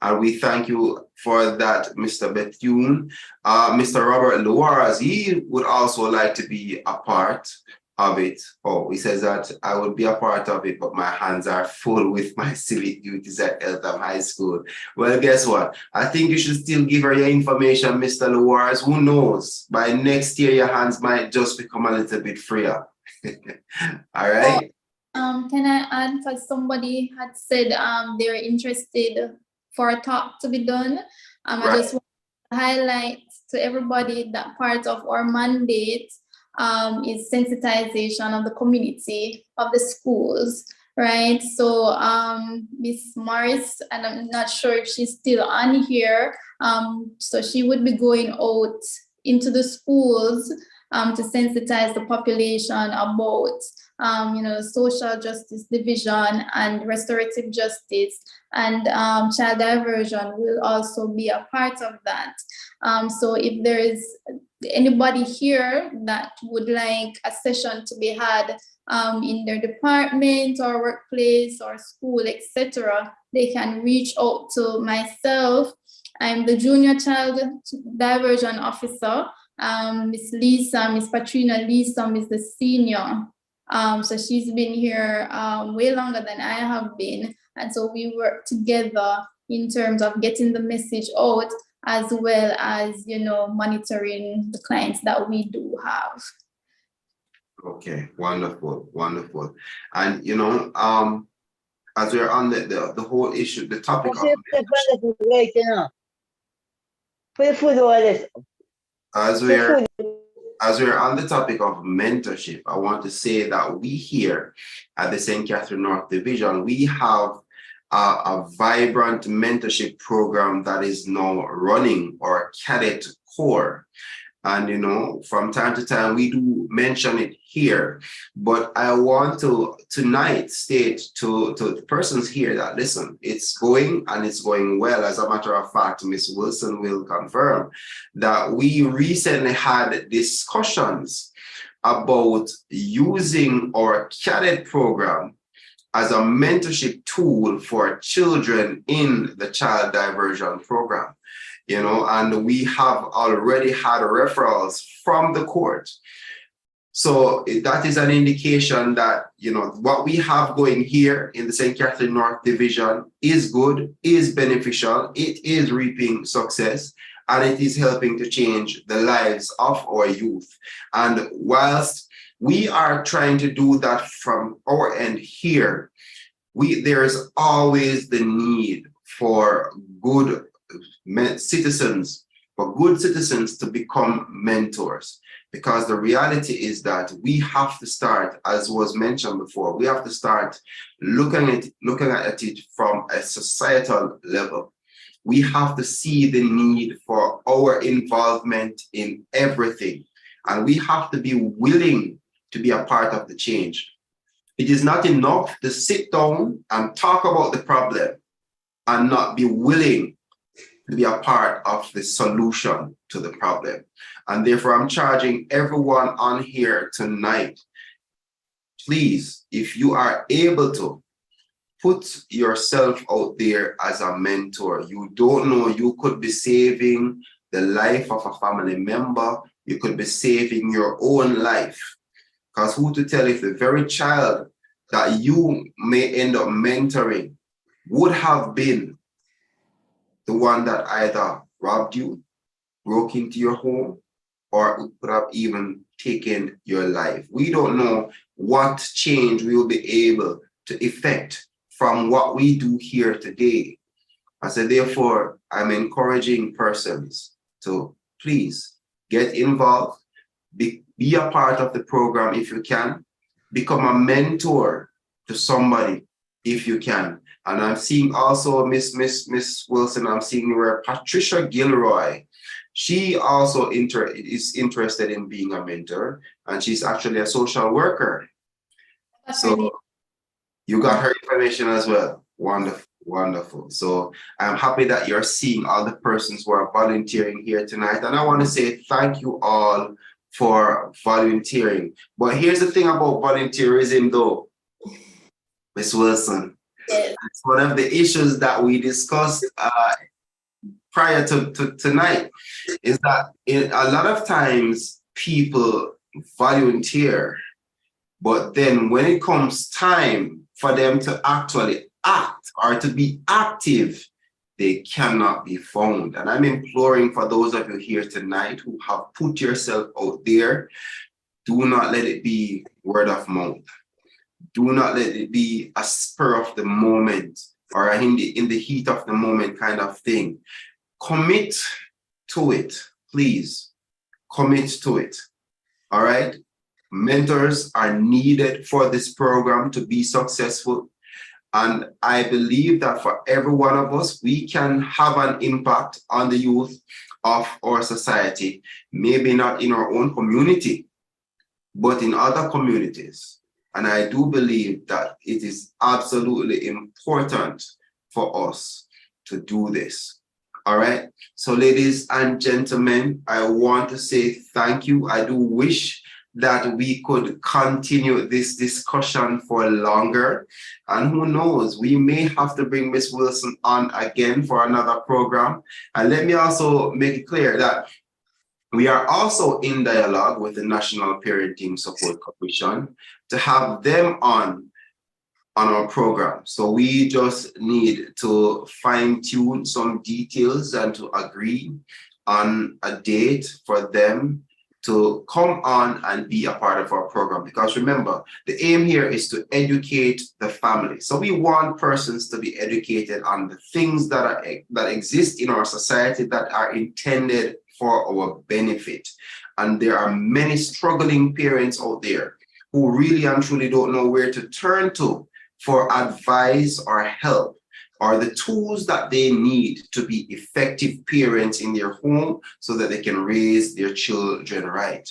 and we thank you for that, Mr. Bethune. Mr. Robert Luaras, he would also like to be a part of it. Oh, he says that I would be a part of it, but my hands are full with my civic duties at Eltham High School. Well, guess what? I think you should still give her your information, Mr. Luaras. Who knows? By next year, your hands might just become a little bit freer. All right. Can I add, because somebody had said they're interested for a talk to be done. Right. I just want to highlight to everybody that part of our mandate is sensitization of the community, of the schools, right? So Miss Morris, and I'm not sure if she's still on here, so she would be going out into the schools to sensitize the population about social justice division and restorative justice, and child diversion will also be a part of that. So if there is anybody here that would like a session to be had in their department or workplace or school, etc., they can reach out to myself. I'm the junior child diversion officer. Miss Lisa, Miss Patrina Lisa is the senior. So she's been here way longer than I have been. And so we work together in terms of getting the message out, as well as, monitoring the clients that we do have. Okay, wonderful, wonderful. And, as we're on the whole issue, the topic of as we're on the topic of mentorship, I want to say that we here at the St. Catherine North Division, we have a vibrant mentorship program that is now running, our cadet core. And, you know, from time to time, we do mention it here, but I want to tonight state to the persons here that, listen, it's going and it's going well. As a matter of fact, Ms. Wilson will confirm that we recently had discussions about using our cadet program as a mentorship tool for children in the child diversion program. You know, and we have already had referrals from the court. So that is an indication that, you know, what we have going here in the St. Catherine North Division is good, is beneficial, it is reaping success, and it is helping to change the lives of our youth. And whilst we are trying to do that from our end here, there's always the need for good citizens, for good citizens to become mentors, because the reality is that we have to start, as was mentioned before, we have to start looking at it from a societal level. We have to see the need for our involvement in everything, and we have to be willing to be a part of the change. It is not enough to sit down and talk about the problem and not be willing to be a part of the solution to the problem. And therefore, I'm charging everyone on here tonight, please, if you are able to, put yourself out there as a mentor. You don't know, you could be saving the life of a family member, you could be saving your own life. Because who to tell if the very child that you may end up mentoring would have been the one that either robbed you, broke into your home, or could have even taken your life. We don't know what change we will be able to effect from what we do here today. I said, therefore, I'm encouraging persons to please get involved, be a part of the program if you can, become a mentor to somebody if you can. And I'm seeing also Miss Wilson, I'm seeing where Patricia Gilroy, she also is interested in being a mentor, and she's actually a social worker. So you got her information as well. Wonderful, wonderful. So I'm happy that you're seeing all the persons who are volunteering here tonight. And I want to say thank you all for volunteering. But here's the thing about volunteerism though, Miss Wilson. It's one of the issues that we discussed prior to tonight, is that a lot of times people volunteer, but then when it comes time for them to actually act or to be active, they cannot be found. And I'm imploring for those of you here tonight who have put yourself out there, do not let it be word of mouth. Do not let it be a spur of the moment or in the heat of the moment kind of thing. Commit to it, please. Commit to it. All right? Mentors are needed for this program to be successful. And I believe that for every one of us, we can have an impact on the youth of our society. Maybe not in our own community, but in other communities. And I do believe that it is absolutely important for us to do this. All right. So ladies and gentlemen, I want to say thank you. I do wish that we could continue this discussion for longer. And who knows, we may have to bring Miss Wilson on again for another program. And let me also make it clear that we are also in dialogue with the National Parenting Support Commission to have them on our program. So we just need to fine tune some details and to agree on a date for them to come on and be a part of our program, because remember, the aim here is to educate the family. So we want persons to be educated on the things that exist in our society that are intended for our benefit. And there are many struggling parents out there who really and truly don't know where to turn to for advice or help, or the tools that they need to be effective parents in their home so that they can raise their children right.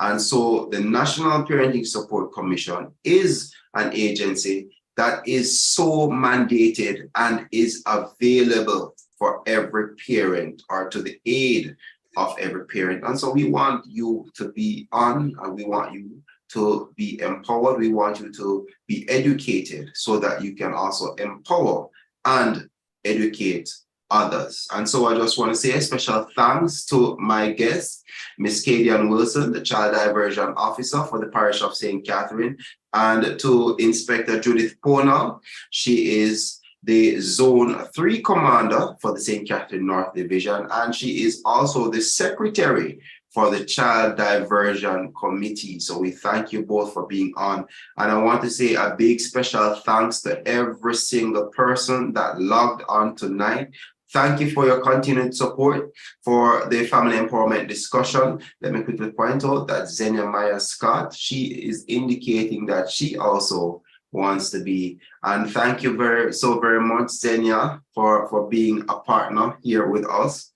And so the National Parenting Support Commission is an agency that is so mandated and is available for every parent, or to the aid of every parent. And so we want you to be on, and we want you to be empowered. We want you to be educated so that you can also empower and educate others. And so I just want to say a special thanks to my guest, Miss Kadian Wilson, the Child Diversion Officer for the Parish of St. Catherine, and to Inspector Judith Pona. She is the Zone 3 Commander for the St. Catherine North Division, and she is also the Secretary for the Child Diversion Committee. So we thank you both for being on. And I want to say a big special thanks to every single person that logged on tonight. Thank you for your continued support for the family empowerment discussion. Let me quickly point out that Zenia Maya Scott, she is indicating that she also wants to be. And thank you very much, Zenia, for being a partner here with us.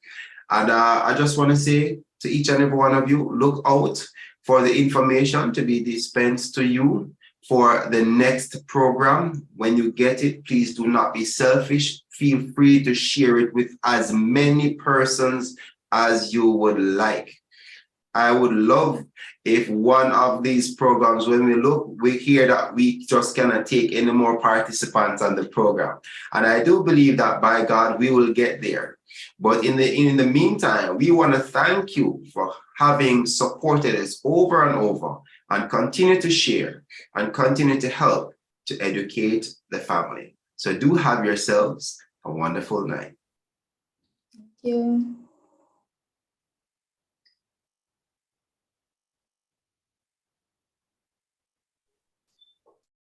And I just want to say to each and every one of you, look out for the information to be dispensed to you for the next program. When you get it, please do not be selfish. Feel free to share it with as many persons as you would like. I would love if one of these programs, when we hear that we just cannot take any more participants on the program. And I do believe that by God, we will get there. But in the meantime, we want to thank you for having supported us over and over, and continue to share and continue to help to educate the family. So do have yourselves a wonderful night. Thank you.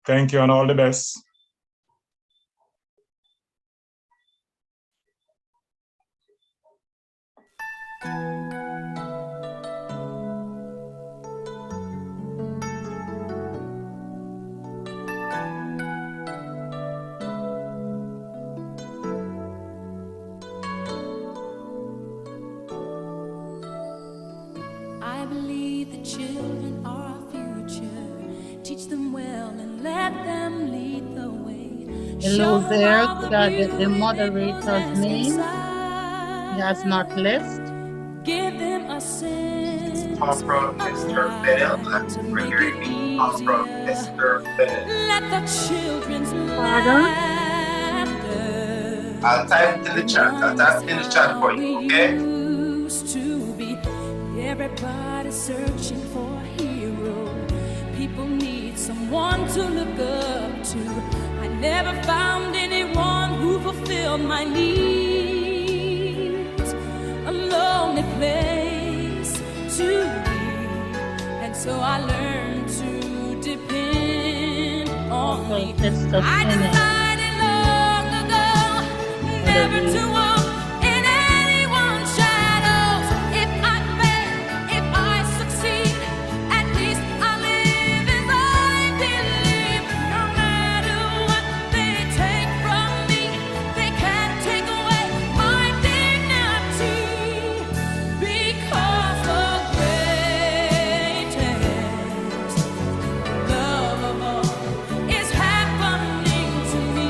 Thank you and all the best. I believe the children are our future. Teach them well and let them lead the way. Hello there. Could I get the moderator's name? He has not left. Give them a sense Come from Mr. Fennell, and we're hearing me come from Mr. Fennell. Let the children's I'll type it in the chat. I'll type it in the chat for you, okay? used to be. Everybody searching for a hero. People need someone to look up to. I never found anyone who fulfilled my needs. A lonely place to be, and so I learned to depend on me. I decided long ago never to walk in anyone's shadows. If I fail, if I succeed, at least I live as I believe. No matter what they take from me, they can't take away my dignity, because the greatest love of all is happening to me.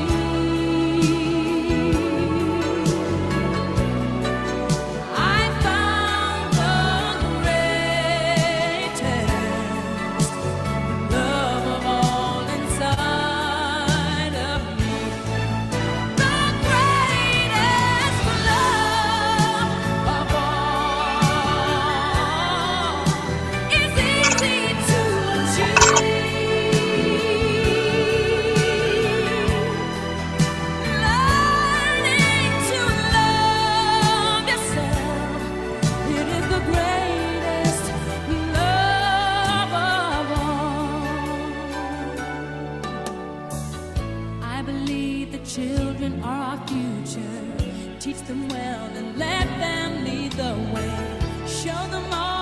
I believe the children are our future. Teach them well and let them lead the way. Show them all